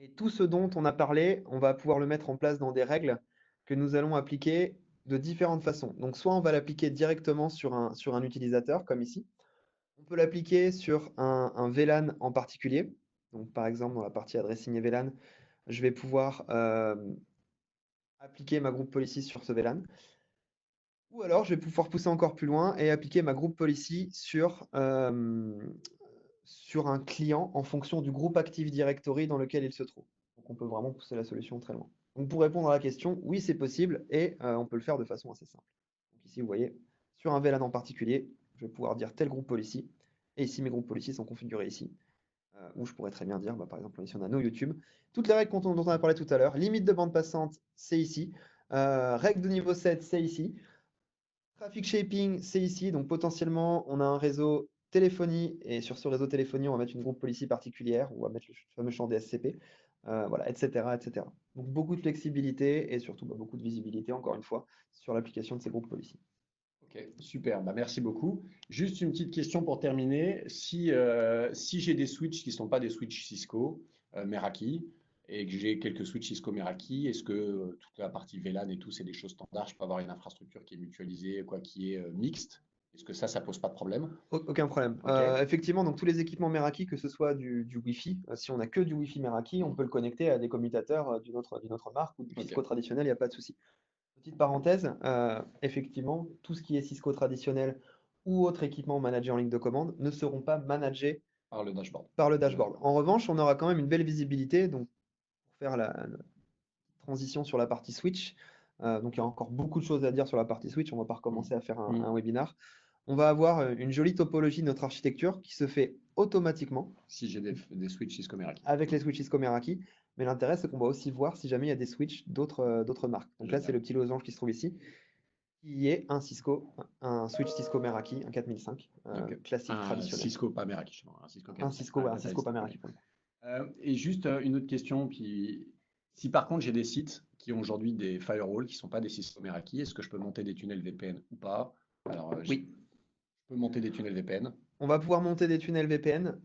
Et tout ce dont on a parlé, on va pouvoir le mettre en place dans des règles que nous allons appliquer de différentes façons. Donc soit on va l'appliquer directement sur un utilisateur, comme ici. On peut l'appliquer sur un VLAN en particulier. Donc par exemple, dans la partie addressing et VLAN, je vais pouvoir appliquer ma group policy sur ce VLAN. Ou alors, je vais pouvoir pousser encore plus loin et appliquer ma group policy sur un client en fonction du groupe Active Directory dans lequel il se trouve. Donc, on peut vraiment pousser la solution très loin. Donc, pour répondre à la question, oui, c'est possible et on peut le faire de façon assez simple. Donc, ici, vous voyez, sur un VLAN en particulier, je vais pouvoir dire tel groupe policy. Et ici, mes groupes policy sont configurés ici. Où je pourrais très bien dire, par exemple, ici, on a nos YouTube. Toutes les règles dont on a parlé tout à l'heure. Limite de bande passante, c'est ici. Règle de niveau 7, c'est ici. Traffic shaping, c'est ici. Donc potentiellement, on a un réseau téléphonie et sur ce réseau téléphonie, on va mettre une groupe policy particulière, on va mettre le fameux champ DSCP, voilà, etc., etc. Donc beaucoup de flexibilité et surtout beaucoup de visibilité, encore une fois, sur l'application de ces groupes policy. Ok, super, merci beaucoup. Juste une petite question pour terminer. Si j'ai des switches qui ne sont pas des switches Cisco Meraki et que j'ai quelques switches Cisco Meraki, est-ce que toute la partie VLAN et tout, c'est des choses standards? Je peux avoir une infrastructure qui est mutualisée, qui est mixte? Est-ce que ça pose pas de problème? Aucun problème. Ok. Effectivement, donc tous les équipements Meraki, que ce soit du Wi-Fi, si on n'a que du Wi-Fi Meraki, on peut le connecter à des commutateurs d'une autre marque ou du Cisco traditionnel, il n'y a pas de souci. Petite parenthèse, effectivement, tout ce qui est Cisco traditionnel, ou autres équipements managés en ligne de commande ne seront pas managés Par le dashboard. par le dashboard. En revanche, on aura quand même une belle visibilité. Donc, pour faire la transition sur la partie switch, donc il y a encore beaucoup de choses à dire sur la partie switch. On va pas recommencer à faire un webinar. On va avoir une jolie topologie de notre architecture qui se fait automatiquement Si j'ai des switches Cisco Meraki. avec les switches Cisco Meraki. Mais l'intérêt, c'est qu'on va aussi voir si jamais il y a des switches d'autres marques. Donc là, c'est le petit losange qui se trouve ici, qui est un switch Cisco Meraki, un 4005, classique, traditionnel. Cisco, pas Meraki, chez moi, un Cisco Un Cisco, un Cisco pas Meraki. Et juste une autre question, puis si par contre j'ai des sites qui ont aujourd'hui des firewalls qui ne sont pas des Cisco Meraki, est-ce que je peux monter des tunnels VPN ou pas? Alors, Oui. je peux monter des tunnels VPN. On va pouvoir monter des tunnels VPN,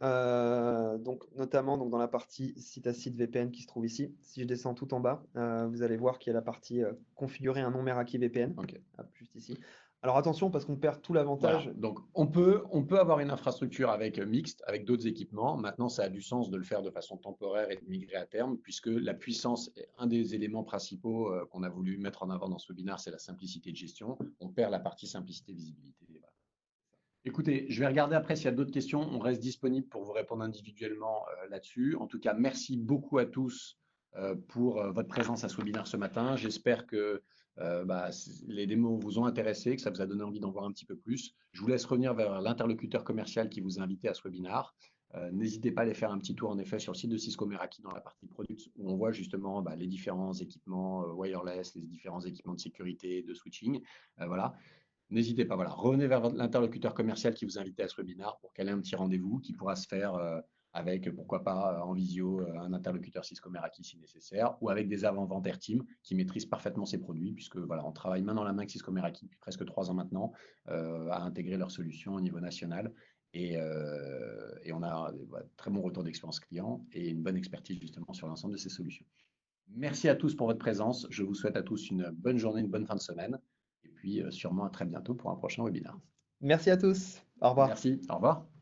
donc notamment dans la partie site à site VPN qui se trouve ici. Si je descends tout en bas, vous allez voir qu'il y a la partie configurer un nom Meraki VPN, Ok. juste ici. Alors attention parce qu'on perd tout l'avantage. Voilà. Donc on peut avoir une infrastructure avec mixte, avec d'autres équipements. Maintenant, ça a du sens de le faire de façon temporaire et de migrer à terme, puisque la puissance est un des éléments principaux qu'on a voulu mettre en avant dans ce webinaire, c'est la simplicité de gestion. On perd la partie simplicité visibilité. Voilà. Écoutez, je vais regarder après s'il y a d'autres questions. On reste disponible pour vous répondre individuellement là-dessus. En tout cas, merci beaucoup à tous pour votre présence à ce webinaire ce matin. J'espère que les démos vous ont intéressé, que ça vous a donné envie d'en voir un petit peu plus. Je vous laisse revenir vers l'interlocuteur commercial qui vous a invité à ce webinaire. N'hésitez pas à aller faire un petit tour en effet sur le site de Cisco Meraki dans la partie product où on voit justement les différents équipements wireless, les différents équipements de sécurité, de switching. Voilà. N'hésitez pas, voilà, revenez vers l'interlocuteur commercial qui vous a invité à ce webinaire pour caler un petit rendez-vous qui pourra se faire avec, pourquoi pas, en visio, un interlocuteur Cisco Meraki si nécessaire, ou avec des avant-ventes Airteam qui maîtrisent parfaitement ces produits, puisque voilà, on travaille main dans la main avec Cisco Meraki depuis presque 3 ans maintenant à intégrer leurs solutions au niveau national. Et on a de très bons retours d'expérience client et une bonne expertise justement sur l'ensemble de ces solutions. Merci à tous pour votre présence. Je vous souhaite à tous une bonne journée, une bonne fin de semaine. Et puis sûrement à très bientôt pour un prochain webinaire. Merci à tous. Au revoir. Merci, au revoir.